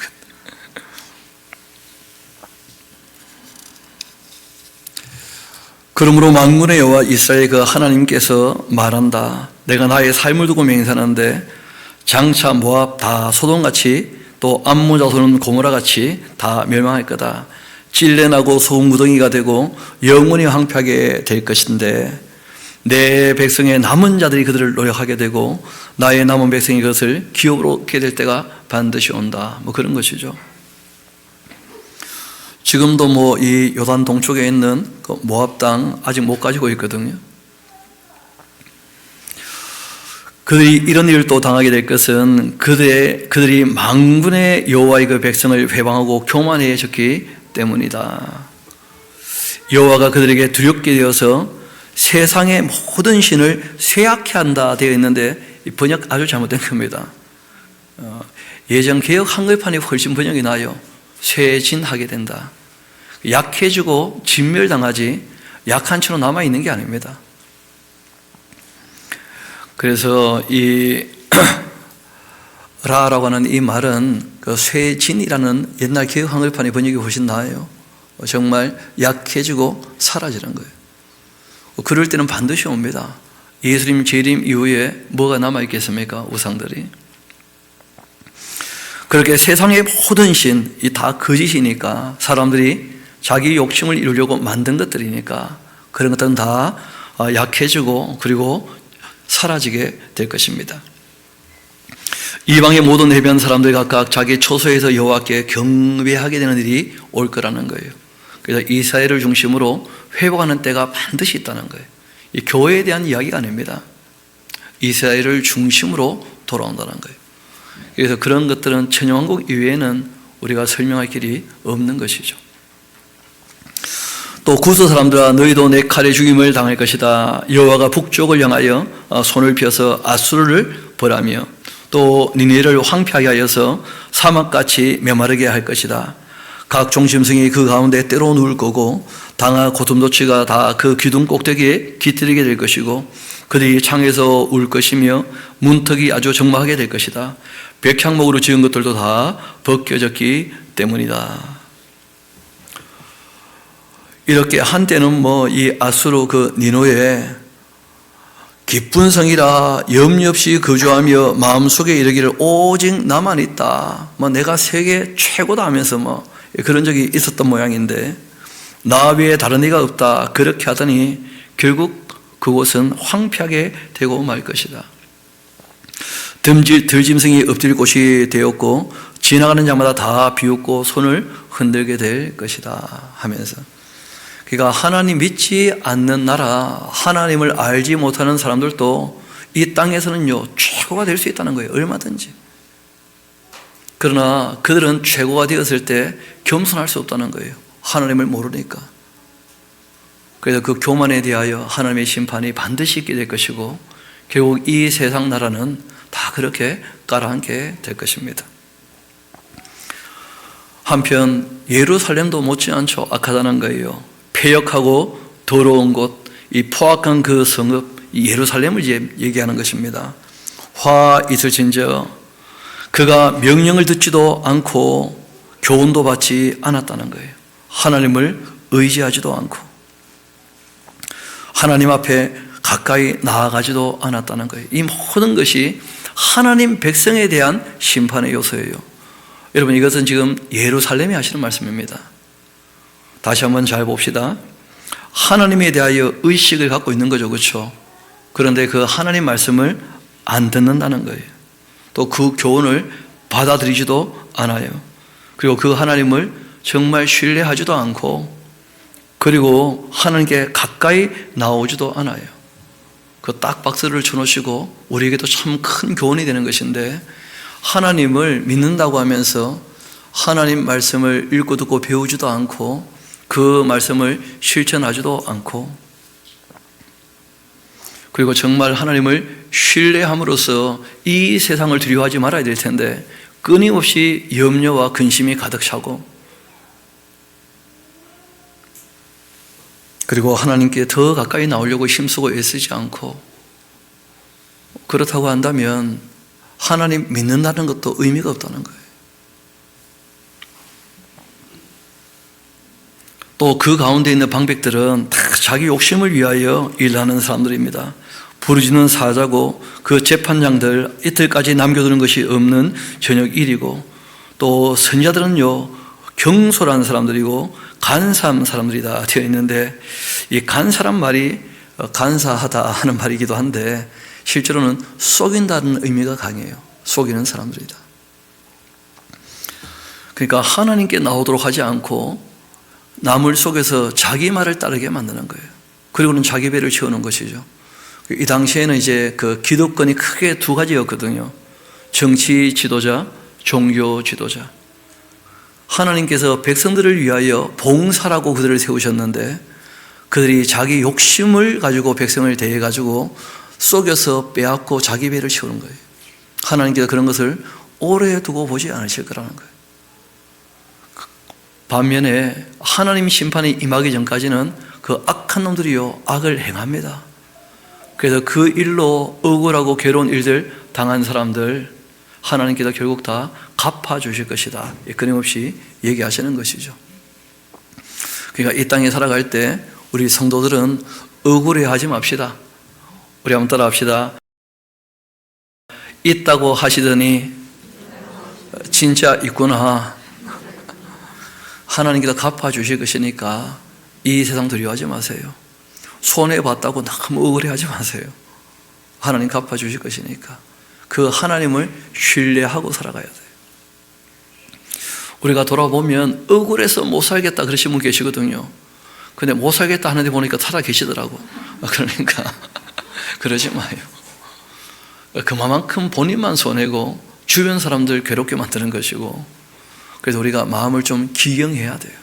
그러므로 만군의 여호와 이스라엘 그 하나님께서 말한다. 내가 나의 삶을 두고 맹세하는데 장차 모압 다 소돔같이 또 암몬 자손은 고모라같이 다 멸망할 거다. 찔레나고 소금구덩이가 되고 영원히 황폐하게 될 것인데 내 백성의 남은 자들이 그들을 노력하게 되고 나의 남은 백성이 그것을 기업으로 얻게 될 때가 반드시 온다. 뭐 그런 것이죠. 지금도 뭐 이 요단 동쪽에 있는 그 모압 땅 아직 못 가지고 있거든요. 그들이 이런 일을 또 당하게 될 것은 그들이 만군의 여호와의 그 백성을 회방하고 교만해졌기 때문이다. 여호와가 그들에게 두렵게 되어서 세상의 모든 신을 쇠약케 한다 되어 있는데 이 번역 아주 잘못된 겁니다. 예전 개역 한글판이 훨씬 번역이 나요. 쇠진하게 된다. 약해지고 진멸당하지 약한 채로 남아있는 게 아닙니다. 그래서 이 라라고 하는 이 말은 그 쇠진이라는 옛날 개역 한글판의 번역이 훨씬 나아요. 정말 약해지고 사라지는 거예요. 그럴 때는 반드시 옵니다. 예수님 재림 이후에 뭐가 남아있겠습니까? 우상들이. 그렇게 세상의 모든 신이 다 거짓이니까 사람들이 자기 욕심을 이루려고 만든 것들이니까 그런 것들은 다 약해지고 그리고 사라지게 될 것입니다. 이방의 모든 해변 사람들이 각각 자기 초소에서 여호와께 경배하게 되는 일이 올 거라는 거예요. 그래서 이스라엘을 중심으로 회복하는 때가 반드시 있다는 거예요. 이 교회에 대한 이야기가 아닙니다. 이스라엘을 중심으로 돌아온다는 거예요. 그래서 그런 것들은 천년왕국 이외에는 우리가 설명할 길이 없는 것이죠. 또 구스 사람들아 너희도 내 칼에 죽임을 당할 것이다. 여호와가 북쪽을 향하여 손을 펴서 아수르를 벌하며 또 니네를 황폐하게 하여서 사막같이 메마르게 할 것이다. 각 종심성이 그 가운데 때로 누울 거고 당아 고슴도치가 다 그 기둥 꼭대기에 깃들이게 될 것이고 그들이 창에서 울 것이며 문턱이 아주 적막하게 될 것이다. 백향목으로 지은 것들도 다 벗겨졌기 때문이다. 이렇게 한때는 뭐 이 아수르 그 니노에 기쁜 성이라 염려 없이 거주하며 마음속에 이르기를 오직 나만 있다. 뭐 내가 세계 최고다 하면서 뭐 그런 적이 있었던 모양인데 나 외에 다른 이가 없다. 그렇게 하더니 결국 그곳은 황폐하게 되고 말 것이다. 들짐승이 엎드릴 곳이 되었고 지나가는 자마다 다 비웃고 손을 흔들게 될 것이다 하면서 그러니까 하나님 믿지 않는 나라, 하나님을 알지 못하는 사람들도 이 땅에서는요 최고가 될 수 있다는 거예요. 얼마든지. 그러나 그들은 최고가 되었을 때 겸손할 수 없다는 거예요. 하나님을 모르니까. 그래서 그 교만에 대하여 하나님의 심판이 반드시 있게 될 것이고 결국 이 세상 나라는 다 그렇게 깔아앉게 될 것입니다. 한편 예루살렘도 못지않죠 악하다는 거예요. 폐역하고 더러운 곳, 이 포악한 그 성읍, 이 예루살렘을 이제 얘기하는 것입니다. 화 있을진저 그가 명령을 듣지도 않고 교훈도 받지 않았다는 거예요. 하나님을 의지하지도 않고 하나님 앞에 가까이 나아가지도 않았다는 거예요. 이 모든 것이 하나님 백성에 대한 심판의 요소예요. 여러분 이것은 지금 예루살렘이 하시는 말씀입니다. 다시 한번 잘 봅시다. 하나님에 대하여 의식을 갖고 있는 거죠. 그렇죠? 그런데 그 하나님 말씀을 안 듣는다는 거예요. 또 그 교훈을 받아들이지도 않아요. 그리고 그 하나님을 정말 신뢰하지도 않고 그리고 하나님께 가까이 나오지도 않아요. 그 딱 박스를 쳐놓으시고 우리에게도 참 큰 교훈이 되는 것인데 하나님을 믿는다고 하면서 하나님 말씀을 읽고 듣고 배우지도 않고 그 말씀을 실천하지도 않고 그리고 정말 하나님을 신뢰함으로써 이 세상을 두려워하지 말아야 될 텐데 끊임없이 염려와 근심이 가득 차고 그리고 하나님께 더 가까이 나오려고 힘쓰고 애쓰지 않고 그렇다고 한다면 하나님 믿는다는 것도 의미가 없다는 거예요. 또 그 가운데 있는 방백들은 다 자기 욕심을 위하여 일하는 사람들입니다. 부르짖는 사자고 그 재판장들 이틀까지 남겨두는 것이 없는 저녁 일이고 또 선지자들은요 경솔한 사람들이고 간사한 사람들이다 되어 있는데 이 간사란 말이 간사하다 하는 말이기도 한데 실제로는 속인다는 의미가 강해요. 속이는 사람들이다. 그러니까 하나님께 나오도록 하지 않고 남을 속여서 자기 말을 따르게 만드는 거예요. 그리고는 자기 배를 채우는 것이죠. 이 당시에는 이제 그 기득권이 크게 두 가지였거든요. 정치 지도자, 종교 지도자. 하나님께서 백성들을 위하여 봉사라고 그들을 세우셨는데 그들이 자기 욕심을 가지고 백성을 대해가지고 속여서 빼앗고 자기 배를 채우는 거예요. 하나님께서 그런 것을 오래 두고 보지 않으실 거라는 거예요. 반면에 하나님 심판이 임하기 전까지는 그 악한 놈들이요 악을 행합니다. 그래서 그 일로 억울하고 괴로운 일들 당한 사람들 하나님께서 결국 다 갚아주실 것이다. 끊임없이 얘기하시는 것이죠. 그러니까 이 땅에 살아갈 때 우리 성도들은 억울해하지 맙시다. 우리 한번 따라 합시다. 있다고 하시더니 진짜 있구나. 하나님께서 갚아주실 것이니까 이 세상 두려워하지 마세요. 손해봤다고 너무 억울해하지 마세요. 하나님 갚아주실 것이니까 그 하나님을 신뢰하고 살아가야 돼요. 우리가 돌아보면 억울해서 못 살겠다 그러신 분 계시거든요. 근데 못 살겠다 하는데 보니까 살아 계시더라고. 그러니까 그러지 마요. 그만큼 본인만 손해고 주변 사람들 괴롭게 만드는 것이고, 그래서 우리가 마음을 좀 기경해야 돼요.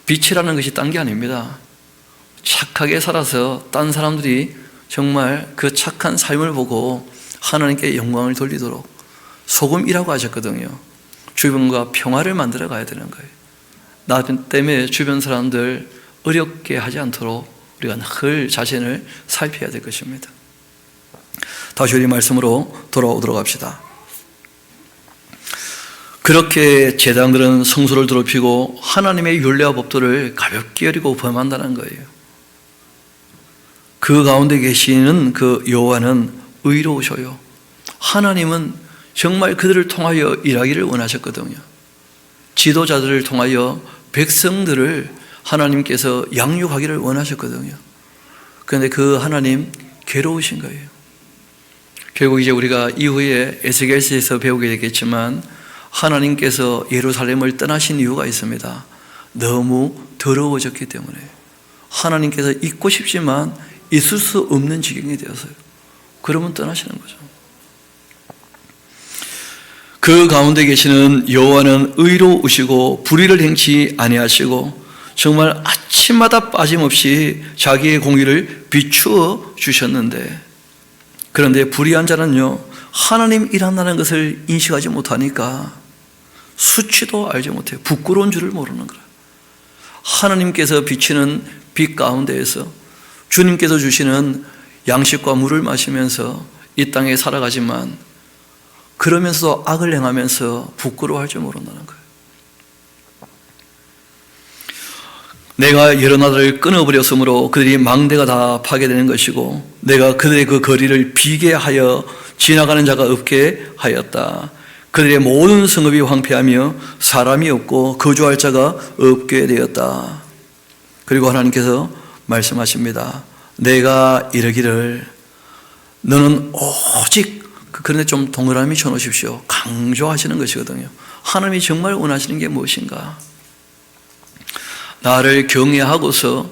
빛이라는 것이 딴 게 아닙니다. 착하게 살아서 딴 사람들이 정말 그 착한 삶을 보고 하나님께 영광을 돌리도록 소금이라고 하셨거든요. 주변과 평화를 만들어 가야 되는 거예요. 나 때문에 주변 사람들 어렵게 하지 않도록 우리가 늘 자신을 살펴야 될 것입니다. 다시 우리 말씀으로 돌아오도록 합시다. 그렇게 제사장들은 성소를 더럽히고 하나님의 율례와 법도를 가볍게 여기고 범한다는 거예요. 그 가운데 계시는 그 여호와는 의로우셔요. 하나님은 정말 그들을 통하여 일하기를 원하셨거든요. 지도자들을 통하여 백성들을 하나님께서 양육하기를 원하셨거든요. 그런데 그 하나님 괴로우신 거예요. 결국 이제 우리가 이후에 에스겔서에서 배우게 되겠지만 하나님께서 예루살렘을 떠나신 이유가 있습니다. 너무 더러워졌기 때문에. 하나님께서 있고 싶지만 있을 수 없는 지경이 되었어요. 그러면 떠나시는 거죠. 그 가운데 계시는 여호와는 의로우시고 불의를 행치 아니하시고 정말 아침마다 빠짐없이 자기의 공의를 비추어 주셨는데, 그런데 불의한 자는요 하나님 일한다는 것을 인식하지 못하니까 수치도 알지 못해요. 부끄러운 줄을 모르는 거예요. 하나님께서 비치는 빛 가운데에서 주님께서 주시는 양식과 물을 마시면서 이 땅에 살아가지만 그러면서도 악을 행하면서 부끄러워할 줄 모른다는 거예요. 내가 여러 나라를 끊어버렸으므로 그들이 망대가 다 파괴되는 것이고 내가 그들의 그 거리를 비게 하여 지나가는 자가 없게 하였다. 그들의 모든 성읍이 황폐하며 사람이 없고 거주할 자가 없게 되었다. 그리고 하나님께서 말씀하십니다. 내가 이르기를 너는 오직, 그런데 좀 동그라미 쳐놓으십시오. 강조하시는 것이거든요. 하나님이 정말 원하시는 게 무엇인가? 나를 경외하고서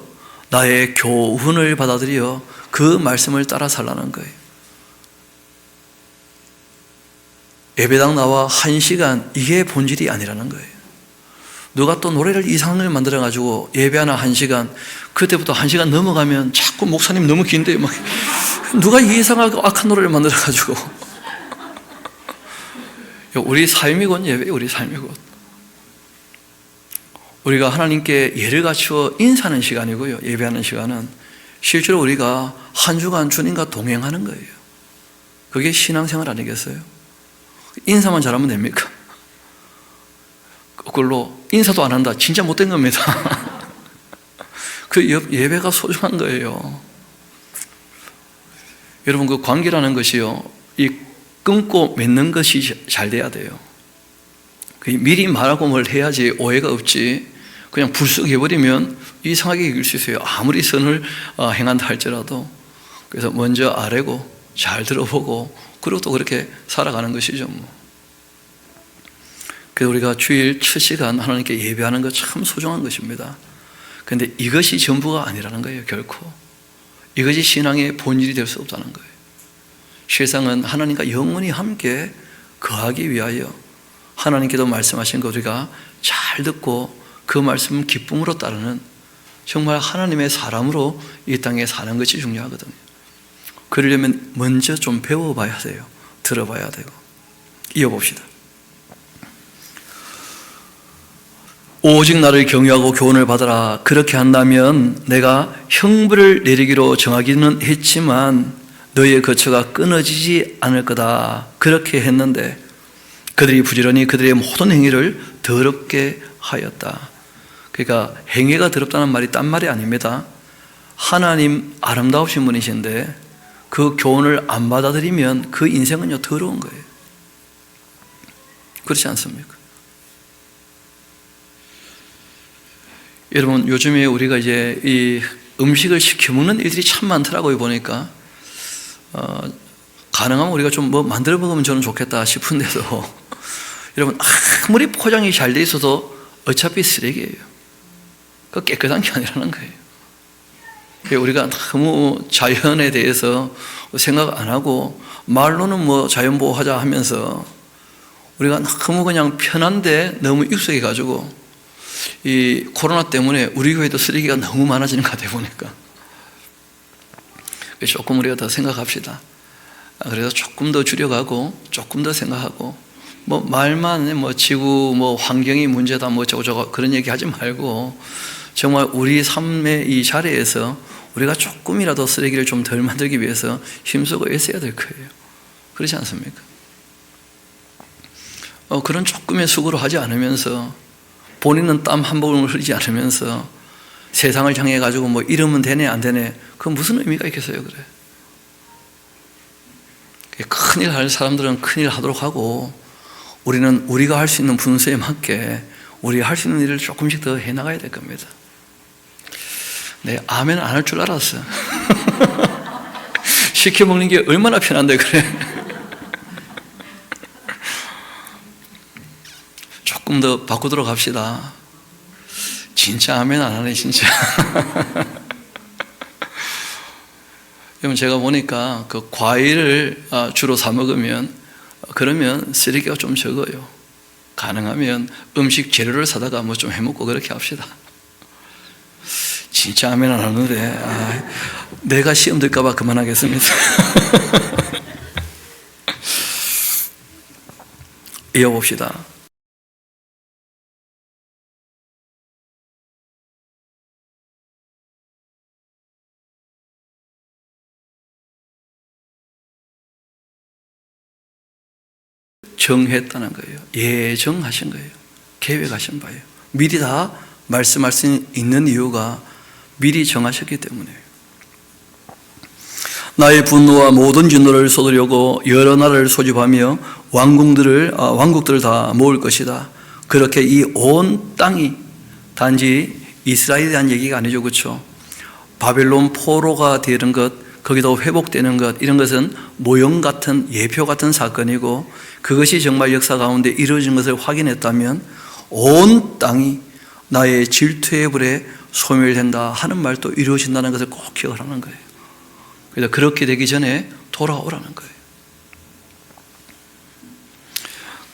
나의 교훈을 받아들여 그 말씀을 따라 살라는 거예요. 예배당 나와 1시간, 이게 본질이 아니라는 거예요. 누가 또 노래를 이상을 만들어가지고 예배하나 1시간, 그때부터 1시간 넘어가면 자꾸 목사님 너무 긴데 막 누가 이 이상하고 악한 노래를 만들어가지고 우리 삶이건 예배, 우리 삶이건 우리가 하나님께 예를 갖추어 인사하는 시간이고요. 예배하는 시간은 실제로 우리가 한 주간 주님과 동행하는 거예요. 그게 신앙생활 아니겠어요? 인사만 잘하면 됩니까? 그걸로 인사도 안 한다. 진짜 못된 겁니다. 그 예배가 소중한 거예요. 여러분, 그 관계라는 것이요, 이 끊고 맺는 것이 잘 돼야 돼요. 미리 말하고 뭘 해야지 오해가 없지. 그냥 불쑥 해버리면 이상하게 이길 수 있어요. 아무리 선을 행한다 할지라도. 그래서 먼저 아뢰고 잘 들어보고 그리고 또 그렇게 살아가는 것이죠. 그래서 우리가 주일 첫 시간 하나님께 예배하는 것 참 소중한 것입니다. 그런데 이것이 전부가 아니라는 거예요. 결코 이것이 신앙의 본질이 될 수 없다는 거예요. 세상은 하나님과 영원히 함께 거하기 위하여 하나님께도 말씀하신 것 우리가 잘 듣고 그 말씀 기쁨으로 따르는 정말 하나님의 사람으로 이 땅에 사는 것이 중요하거든요. 그러려면 먼저 좀 배워봐야 돼요. 들어봐야 되고. 이어봅시다. 오직 나를 경외하고 교훈을 받아라. 그렇게 한다면 내가 형벌을 내리기로 정하기는 했지만 너희의 거처가 끊어지지 않을 거다. 그렇게 했는데 그들이 부지런히 그들의 모든 행위를 더럽게 하였다. 그러니까 행위가 더럽다는 말이 딴 말이 아닙니다. 하나님 아름다우신 분이신데 그 교훈을 안 받아들이면 그 인생은요 더러운 거예요. 그렇지 않습니까? 여러분, 요즘에 우리가 이제 이 음식을 시켜 먹는 일들이 참 많더라고요. 보니까 가능하면 우리가 좀 뭐 만들어 먹으면 저는 좋겠다 싶은데도 여러분, 아무리 포장이 잘 돼 있어도 어차피 쓰레기예요. 그 깨끗한 게 아니라는 거예요. 우리가 너무 자연에 대해서 생각 안 하고 말로는 뭐 자연보호하자 하면서 우리가 너무 그냥 편한데 너무 익숙해 가지고 이 코로나 때문에 우리 교회도 쓰레기가 너무 많아지는 것 같아요. 보니까 조금 우리가 더 생각합시다. 그래서 조금 더 줄여가고 조금 더 생각하고 뭐 말만 뭐 지구 뭐 환경이 문제다 뭐 저거 그런 얘기 하지 말고 정말 우리 삶의 이 자리에서 우리가 조금이라도 쓰레기를 좀 덜 만들기 위해서 힘쓰고 애써야 될 거예요. 그렇지 않습니까? 그런 조금의 수고를 하지 않으면서 본인은 땀 한 방울 흘리지 않으면서 세상을 향해 가지고 뭐 이러면 되네 안 되네 그건 무슨 의미가 있겠어요? 그래. 큰일 할 사람들은 큰일 하도록 하고 우리는 우리가 할 수 있는 분수에 맞게 우리가 할 수 있는 일을 조금씩 더 해나가야 될 겁니다. 네, 아멘 안 할 줄 알았어. 시켜 먹는 게 얼마나 편한데 그래. 조금 더 바꾸도록 합시다. 진짜 아멘 안 하네 진짜. 여러분, 제가 보니까 그 과일을 주로 사 먹으면 그러면 쓰레기가 좀 적어요. 가능하면 음식 재료를 사다가 뭐 좀 해먹고 그렇게 합시다. 진짜 아멘 안 하는데 내가 시험 들까 봐 그만하겠습니다. 이어봅시다. 정했다는 거예요. 예정하신 거예요. 계획하신 바예요. 미리 다 말씀할 수 있는 이유가 미리 정하셨기 때문에. 나의 분노와 모든 진노를 쏟으려고 여러 나라를 소집하며 왕국들을 다 모을 것이다. 그렇게 이 온 땅이 단지 이스라엘에 대한 얘기가 아니죠, 그렇죠? 바벨론 포로가 되는 것, 거기도 회복되는 것, 이런 것은 모형 같은 예표 같은 사건이고 그것이 정말 역사 가운데 이루어진 것을 확인했다면 온 땅이 나의 질투의 불에 소멸된다 하는 말도 이루어진다는 것을 꼭 기억하라는 거예요. 그래서 그렇게 되기 전에 돌아오라는 거예요.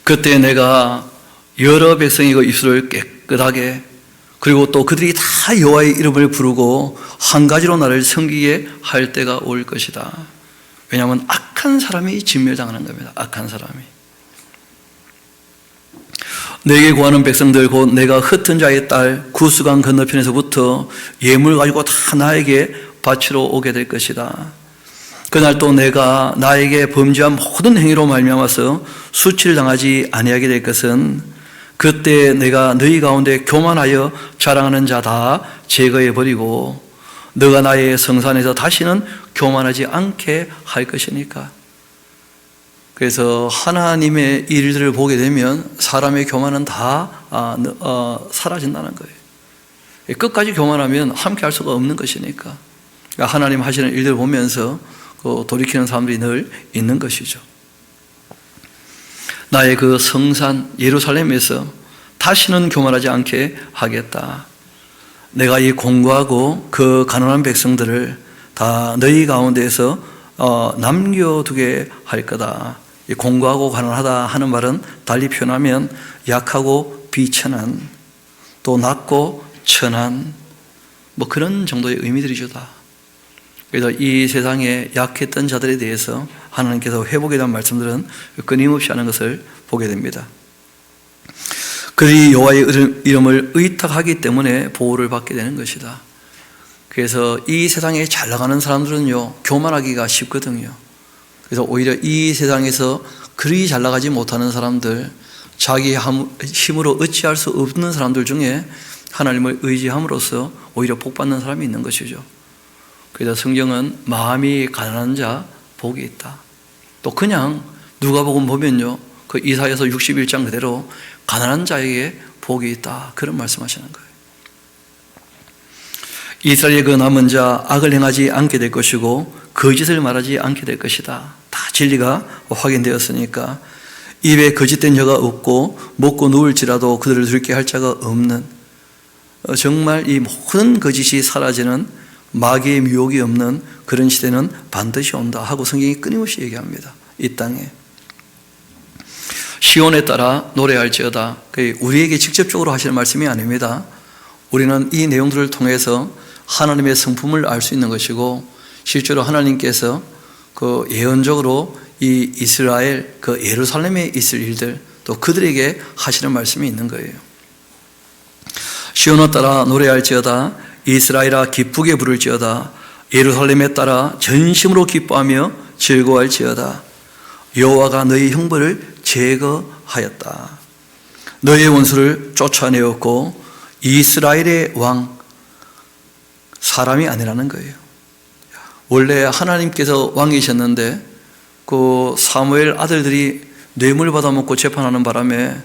그때 내가 여러 백성의 그 입술을 깨끗하게 그리고 또 그들이 다 여호와의 이름을 부르고 한 가지로 나를 섬기게 할 때가 올 것이다. 왜냐하면 악한 사람이 진멸당하는 겁니다. 악한 사람이. 내게 구하는 백성들 곧 내가 흩은 자의 딸 구스강 건너편에서부터 예물 가지고 다 나에게 바치러 오게 될 것이다. 그날 또 내가 나에게 범죄한 모든 행위로 말미암아서 수치를 당하지 아니하게 될 것은 그때 내가 너희 가운데 교만하여 자랑하는 자 다 제거해 버리고 너가 나의 성산에서 다시는 교만하지 않게 할 것이니까. 그래서 하나님의 일들을 보게 되면 사람의 교만은 다 사라진다는 거예요. 끝까지 교만하면 함께 할 수가 없는 것이니까. 그러니까 하나님 하시는 일들을 보면서 돌이키는 사람들이 늘 있는 것이죠. 나의 그 성산 예루살렘에서 다시는 교만하지 않게 하겠다. 내가 이 공고하고 그 가난한 백성들을 다 너희 가운데에서 남겨두게 할 거다. 이 공고하고 가난하다 하는 말은 달리 표현하면 약하고 비천한, 또 낮고 천한, 뭐 그런 정도의 의미들이죠 다. 그래서 이 세상에 약했던 자들에 대해서 하나님께서 회복에 대한 말씀들은 끊임없이 하는 것을 보게 됩니다. 그들이 여호와의 이름을 의탁하기 때문에 보호를 받게 되는 것이다. 그래서 이 세상에 잘 나가는 사람들은요, 교만하기가 쉽거든요. 그래서 오히려 이 세상에서 그리 잘 나가지 못하는 사람들, 자기 힘으로 어찌할 수 없는 사람들 중에 하나님을 의지함으로써 오히려 복받는 사람이 있는 것이죠. 그래서 성경은 마음이 가난한 자 복이 있다. 또 그냥 누가복음 보면요, 그 이사야서 61장 그대로 가난한 자에게 복이 있다, 그런 말씀하시는 거예요. 이스라엘의 그 남은 자 악을 행하지 않게 될 것이고 거짓을 말하지 않게 될 것이다. 다 진리가 확인되었으니까 입에 거짓된 혀가 없고 먹고 누울지라도 그들을 들게 할 자가 없는, 정말 이 모든 거짓이 사라지는 마귀의 미혹이 없는 그런 시대는 반드시 온다 하고 성경이 끊임없이 얘기합니다. 이 땅에 시온에 따라 노래할지어다. 우리에게 직접적으로 하시는 말씀이 아닙니다. 우리는 이 내용들을 통해서 하나님의 성품을 알 수 있는 것이고, 실제로 하나님께서 그 예언적으로 이 이스라엘, 그 예루살렘에 있을 일들, 또 그들에게 하시는 말씀이 있는 거예요. 시온에 따라 노래할지어다. 이스라엘아 기쁘게 부를지어다. 예루살렘에 따라 전심으로 기뻐하며 즐거워할지어다. 여호와가 너희 형벌을 제거하였다. 너의 원수를 쫓아내었고 이스라엘의 왕, 사람이 아니라는 거예요. 원래 하나님께서 왕이셨는데 그 사무엘 아들들이 뇌물 받아먹고 재판하는 바람에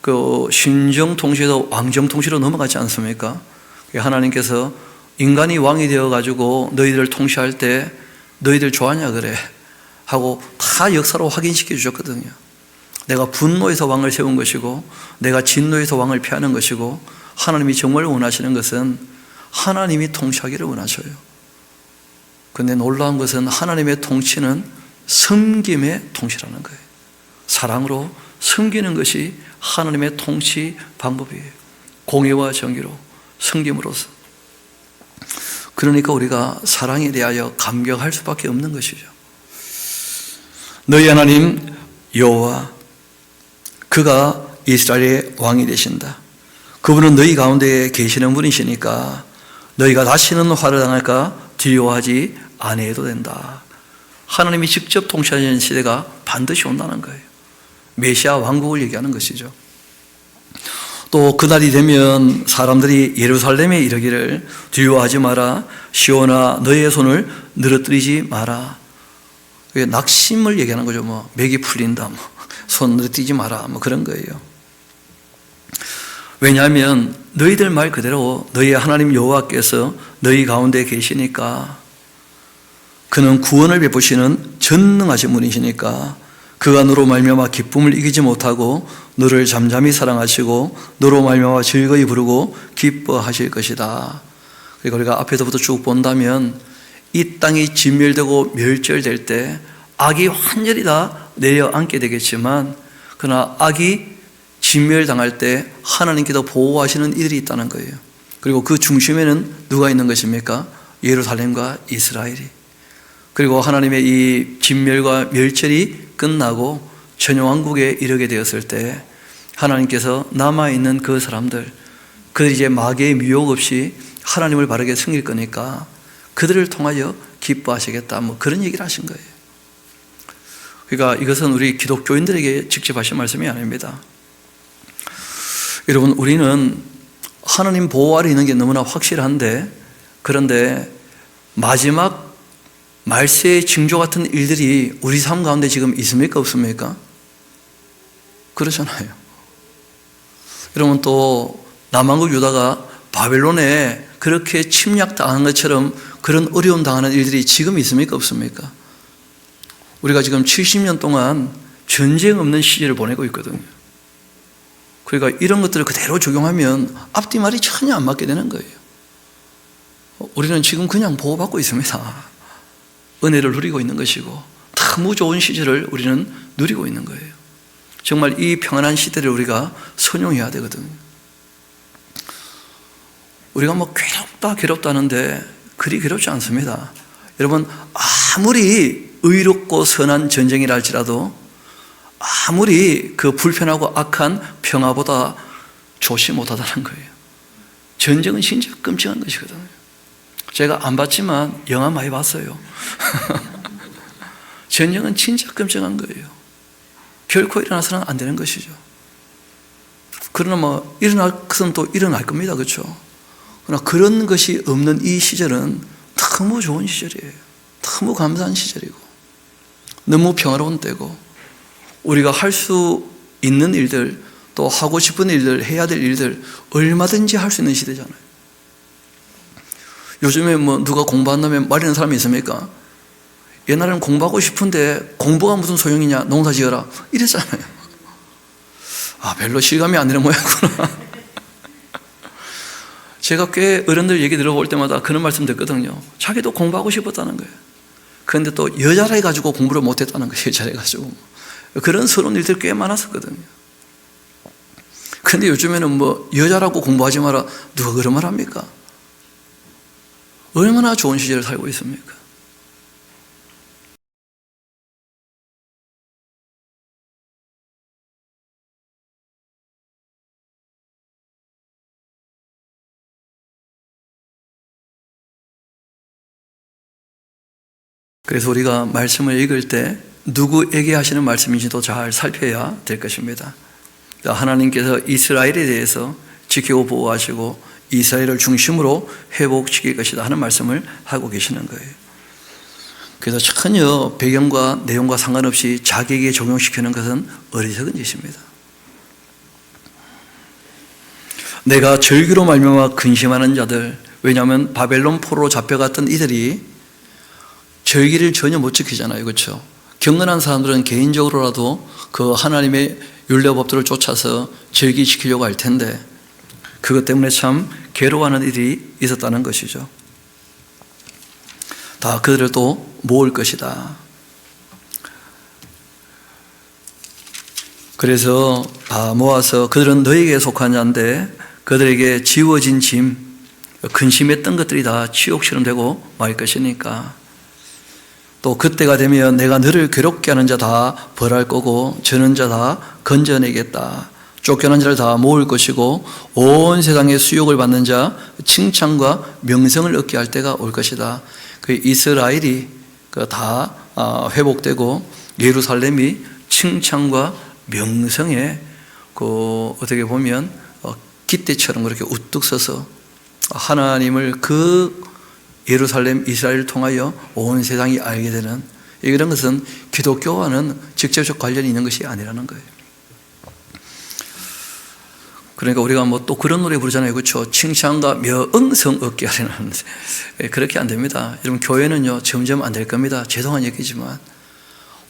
그 신정 통치에서 왕정 통치로 넘어가지 않습니까? 하나님께서 인간이 왕이 되어가지고 너희들을 통치할 때 너희들 좋아하냐 그래 하고 다 역사로 확인시켜 주셨거든요. 내가 분노에서 왕을 세운 것이고 내가 진노에서 왕을 피하는 것이고, 하나님이 정말 원하시는 것은 하나님이 통치하기를 원하셔요. 그런데 놀라운 것은 하나님의 통치는 섬김의 통치라는 거예요. 사랑으로 섬기는 것이 하나님의 통치 방법이에요. 공의와 정의로 섬김으로써. 그러니까 우리가 사랑에 대하여 감격할 수밖에 없는 것이죠. 너희 하나님 여호와, 그가 이스라엘의 왕이 되신다. 그분은 너희 가운데 계시는 분이시니까 너희가 다시는 화를 당할까 두려워하지 아니해도 된다. 하나님이 직접 통치하시는 시대가 반드시 온다는 거예요. 메시아 왕국을 얘기하는 것이죠. 또 그날이 되면 사람들이 예루살렘에 이르기를 두려워하지 마라. 시온아 너희의 손을 늘어뜨리지 마라. 낙심을 얘기하는 거죠. 뭐 맥이 풀린다, 손 늘어뜨리지 마라, 뭐 그런 거예요. 왜냐하면 너희들 말 그대로 너희 하나님 여호와께서 너희 가운데 계시니까, 그는 구원을 베푸시는 전능하신 분이시니까 그가 너로 말미암아 기쁨을 이기지 못하고 너를 잠잠히 사랑하시고 너로 말미암아 즐거이 부르고 기뻐하실 것이다. 그리고 우리가 앞에서부터 쭉 본다면 이 땅이 진멸되고 멸절될 때 악이 완전히 다 내려앉게 되겠지만, 그러나 악이 진멸당할 때 하나님께서 보호하시는 이들이 있다는 거예요. 그리고 그 중심에는 누가 있는 것입니까? 예루살렘과 이스라엘이. 그리고 하나님의 이 진멸과 멸절이 끝나고 전용왕국에 이르게 되었을 때 하나님께서 남아있는 그 사람들, 그들이 이제 마귀의 미혹 없이 하나님을 바르게 섬길 거니까 그들을 통하여 기뻐하시겠다, 뭐 그런 얘기를 하신 거예요. 그러니까 이것은 우리 기독교인들에게 직접 하신 말씀이 아닙니다. 여러분, 우리는 하나님 보호 아래 있는 게 너무나 확실한데, 그런데 마지막 말세의 징조 같은 일들이 우리 삶 가운데 지금 있습니까? 없습니까? 그렇잖아요. 여러분, 또 남한국 유다가 바벨론에 그렇게 침략당한 것처럼 그런 어려움 당하는 일들이 지금 있습니까? 없습니까? 우리가 지금 70년 동안 전쟁 없는 시절을 보내고 있거든요. 그러니까 이런 것들을 그대로 적용하면 앞뒤 말이 전혀 안 맞게 되는 거예요. 우리는 지금 그냥 보호받고 있습니다. 은혜를 누리고 있는 것이고 너무 좋은 시절을 우리는 누리고 있는 거예요. 정말 이 평안한 시대를 우리가 선용해야 되거든요. 우리가 뭐 괴롭다 하는데 그리 괴롭지 않습니다. 여러분, 아무리 의롭고 선한 전쟁이라 할지라도 아무리 그 불편하고 악한 평화보다 좋지 못하다는 거예요. 전쟁은 진짜 끔찍한 것이거든요. 제가 안 봤지만 영화 많이 봤어요. 전쟁은 진짜 끔찍한 거예요. 결코 일어나서는 안 되는 것이죠. 그러나 뭐 일어날 것은 또 일어날 겁니다. 그렇죠? 그러나 그런 것이 없는 이 시절은 너무 좋은 시절이에요. 너무 감사한 시절이고 너무 평화로운 때고 우리가 할 수 있는 일들 또 하고 싶은 일들 해야 될 일들 얼마든지 할 수 있는 시대잖아요. 요즘에 뭐 누가 공부한다면 말리는 사람이 있습니까? 옛날에는 공부하고 싶은데 공부가 무슨 소용이냐, 농사 지어라 이랬잖아요. 별로 실감이 안 되는 모양이구나. 제가 꽤 어른들 얘기 들어볼 때마다 그런 말씀 듣거든요. 자기도 공부하고 싶었다는 거예요. 그런데 또 여자라 해가지고 공부를 못했다는 거예요. 여자라 해가지고 그런 서러운 일들이 꽤 많았었거든요. 그런데 요즘에는 뭐 여자라고 공부하지 마라 누가 그런 말 합니까? 얼마나 좋은 시절을 살고 있습니까? 그래서 우리가 말씀을 읽을 때 누구에게 하시는 말씀인지도 잘 살펴야 될 것입니다. 하나님께서 이스라엘에 대해서 지키고 보호하시고 이스라엘을 중심으로 회복시킬 것이다 하는 말씀을 하고 계시는 거예요. 그래서 전혀 배경과 내용과 상관없이 자기에게 적용시키는 것은 어리석은 짓입니다. 내가 절기로 말미암아 근심하는 자들, 왜냐하면 바벨론 포로로 잡혀갔던 이들이 절기를 전혀 못 지키잖아요. 그렇죠? 경건한 사람들은 개인적으로라도 그 하나님의 율례법들을 쫓아서 절기 지키려고 할 텐데 그것 때문에 참 괴로워하는 일이 있었다는 것이죠. 다 그들을 또 모을 것이다. 그래서 다 모아서 그들은 너에게 속한 자인데 그들에게 지워진 짐, 근심했던 것들이 다 치욕처럼 되고 말 것이니까 또 그때가 되면 내가 너를 괴롭게 하는 자 다 벌할 거고 저는 자 다 건져내겠다. 쫓겨난 자를 다 모을 것이고 온 세상의 수욕을 받는 자 칭찬과 명성을 얻게 할 때가 올 것이다. 그 이스라엘이 다 회복되고 예루살렘이 칭찬과 명성에 어떻게 보면 깃대처럼 그렇게 우뚝 서서 하나님을 그 예루살렘 이스라엘을 통하여 온 세상이 알게 되는 이런 것은 기독교와는 직접적 관련이 있는 것이 아니라는 거예요. 그러니까 우리가 뭐 또 그런 노래 부르잖아요. 그렇죠? 칭찬과 명성 얻게 하려는 그렇게 안 됩니다. 여러분 교회는요 점점 안 될 겁니다. 죄송한 얘기지만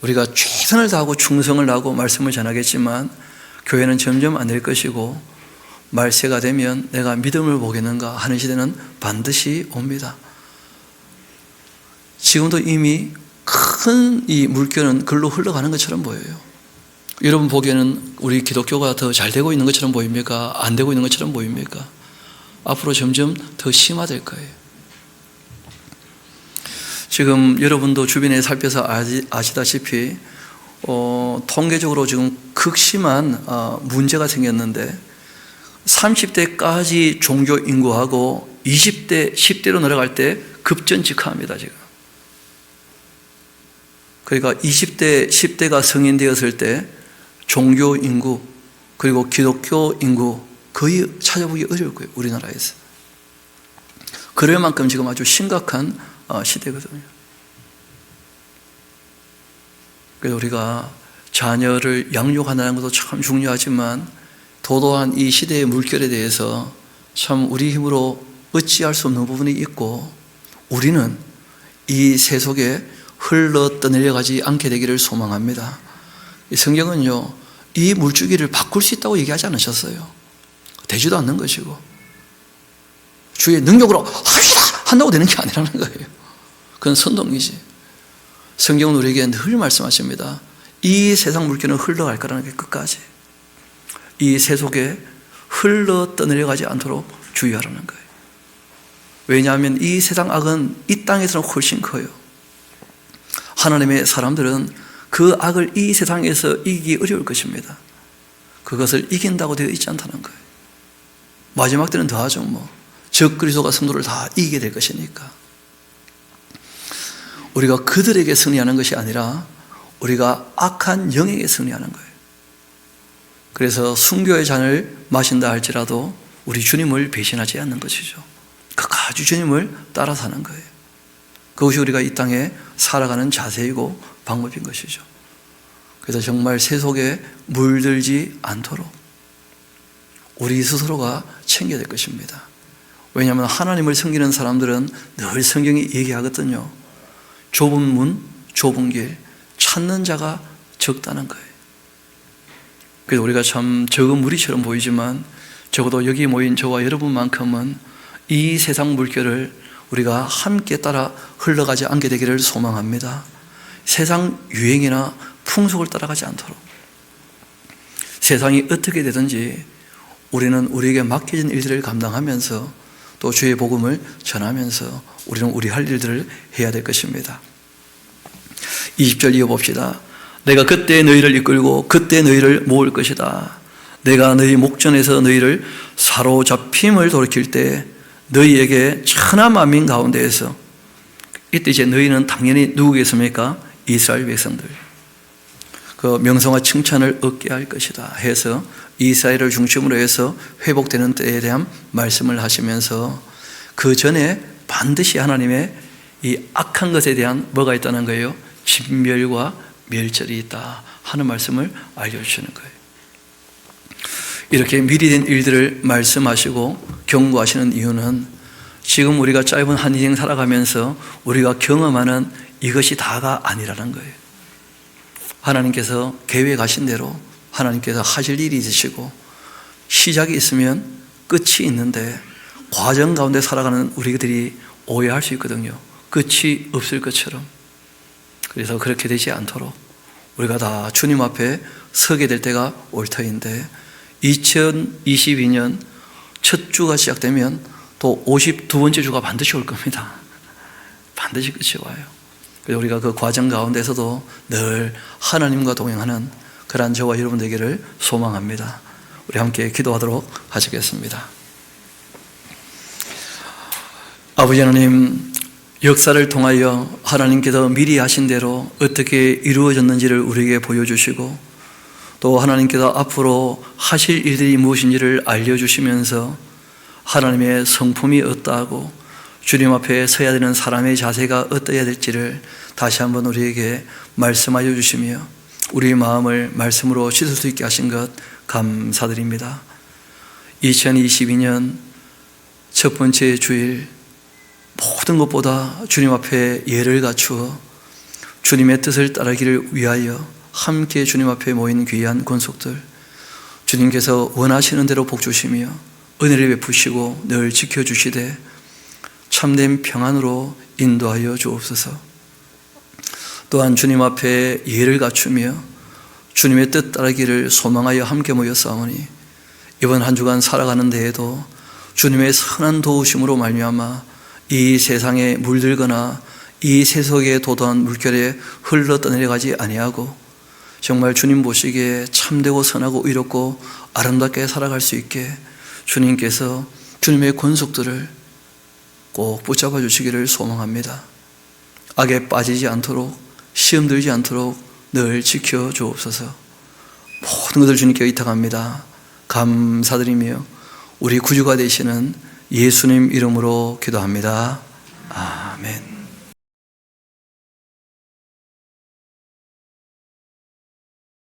우리가 최선을 다하고 충성을 다하고 말씀을 전하겠지만 교회는 점점 안 될 것이고 말세가 되면 내가 믿음을 보겠는가 하는 시대는 반드시 옵니다. 지금도 이미 큰 이 물결은 글로 흘러가는 것처럼 보여요. 여러분 보기에는 우리 기독교가 더 잘 되고 있는 것처럼 보입니까? 안 되고 있는 것처럼 보입니까? 앞으로 점점 더 심화될 거예요. 지금 여러분도 주변에 살펴서 아시다시피 통계적으로 지금 극심한 문제가 생겼는데 30대까지 종교 인구하고 20대, 10대로 내려갈 때 급전직하합니다. 지금. 그러니까 20대, 10대가 성인되었을 때 종교 인구 그리고 기독교 인구 거의 찾아보기 어려울 거예요. 우리나라에서. 그럴 만큼 지금 아주 심각한 시대거든요. 그래서 우리가 자녀를 양육한다는 것도 참 중요하지만 도도한 이 시대의 물결에 대해서 참 우리 힘으로 어찌할 수 없는 부분이 있고, 우리는 이 새 속에 흘러 떠내려가지 않게 되기를 소망합니다. 이 성경은요, 이 물줄기를 바꿀 수 있다고 얘기하지 않으셨어요. 되지도 않는 것이고, 주의 능력으로 합시다! 한다고 되는 게 아니라는 거예요. 그건 선동이지. 성경은 우리에게 늘 말씀하십니다. 이 세상 물결은 흘러갈 거라는 게 끝까지. 이 새 속에 흘러 떠내려가지 않도록 주의하라는 거예요. 왜냐하면 이 세상 악은 이 땅에서는 훨씬 커요. 하나님의 사람들은 그 악을 이 세상에서 이기기 어려울 것입니다. 그것을 이긴다고 되어 있지 않다는 거예요. 마지막 때는 더하죠. 적 그리스도가 성도를 다 이기게 될 것이니까. 우리가 그들에게 승리하는 것이 아니라 우리가 악한 영에게 승리하는 거예요. 그래서 순교의 잔을 마신다 할지라도 우리 주님을 배신하지 않는 것이죠. 끝까지 주님을 따라 사는 거예요. 그것이 우리가 이 땅에 살아가는 자세이고 방법인 것이죠. 그래서 정말 새 속에 물들지 않도록 우리 스스로가 챙겨야 될 것입니다. 왜냐하면 하나님을 섬기는 사람들은 늘 성경이 얘기하거든요. 좁은 문, 좁은 길, 찾는 자가 적다는 거예요. 그래서 우리가 참 적은 무리처럼 보이지만 적어도 여기 모인 저와 여러분만큼은 이 세상 물결을 우리가 함께 따라 흘러가지 않게 되기를 소망합니다. 세상 유행이나 풍속을 따라가지 않도록. 세상이 어떻게 되든지 우리는 우리에게 맡겨진 일들을 감당하면서 또 주의 복음을 전하면서 우리는 우리 할 일들을 해야 될 것입니다. 20절 이어봅시다. 내가 그때 너희를 이끌고 그때 너희를 모을 것이다. 내가 너희 목전에서 너희를 사로잡힘을 돌이킬 때 너희에게 천하 만민 가운데에서, 이때 이제 너희는 당연히 누구겠습니까? 이스라엘 백성들. 그 명성과 칭찬을 얻게 할 것이다 해서 이스라엘을 중심으로 해서 회복되는 때에 대한 말씀을 하시면서 그 전에 반드시 하나님의 이 악한 것에 대한 뭐가 있다는 거예요? 진멸과 멸절이 있다 하는 말씀을 알려주시는 거예요. 이렇게 미리 된 일들을 말씀하시고 경고하시는 이유는 지금 우리가 짧은 한 인생 살아가면서 우리가 경험하는 이것이 다가 아니라는 거예요. 하나님께서 계획하신 대로 하나님께서 하실 일이 있으시고 시작이 있으면 끝이 있는데 과정 가운데 살아가는 우리들이 오해할 수 있거든요. 끝이 없을 것처럼. 그래서 그렇게 되지 않도록 우리가 다 주님 앞에 서게 될 때가 올 터인데 2022년 첫 주가 시작되면 또 52번째 주가 반드시 올 겁니다. 반드시 끝이 와요. 그래서 우리가 그 과정 가운데서도 늘 하나님과 동행하는 그러한 저와 여러분 되기를 소망합니다. 우리 함께 기도하도록 하시겠습니다. 아버지 하나님, 역사를 통하여 하나님께서 미리 하신 대로 어떻게 이루어졌는지를 우리에게 보여주시고 또 하나님께서 앞으로 하실 일들이 무엇인지를 알려주시면서 하나님의 성품이 어떠하고 주님 앞에 서야 되는 사람의 자세가 어떠해야 될지를 다시 한번 우리에게 말씀하여 주시며 우리의 마음을 말씀으로 씻을 수 있게 하신 것 감사드립니다. 2022년 첫 번째 주일 모든 것보다 주님 앞에 예를 갖추어 주님의 뜻을 따르기를 위하여 함께 주님 앞에 모인 귀한 권속들, 주님께서 원하시는 대로 복 주시며 은혜를 베푸시고 늘 지켜주시되 참된 평안으로 인도하여 주옵소서. 또한 주님 앞에 예를 갖추며 주님의 뜻 따르기를 소망하여 함께 모여 싸우니 이번 한 주간 살아가는 데에도 주님의 선한 도우심으로 말미암아 이 세상에 물들거나 이 세속에 도도한 물결에 흘러 떠내려가지 아니하고 정말 주님 보시기에 참되고 선하고 의롭고 아름답게 살아갈 수 있게 주님께서 주님의 권속들을 꼭 붙잡아 주시기를 소망합니다. 악에 빠지지 않도록 시험 들지 않도록 늘 지켜 주옵소서. 모든 것을 주님께 의탁합니다. 감사드리며 우리 구주가 되시는 예수님 이름으로 기도합니다. 아멘.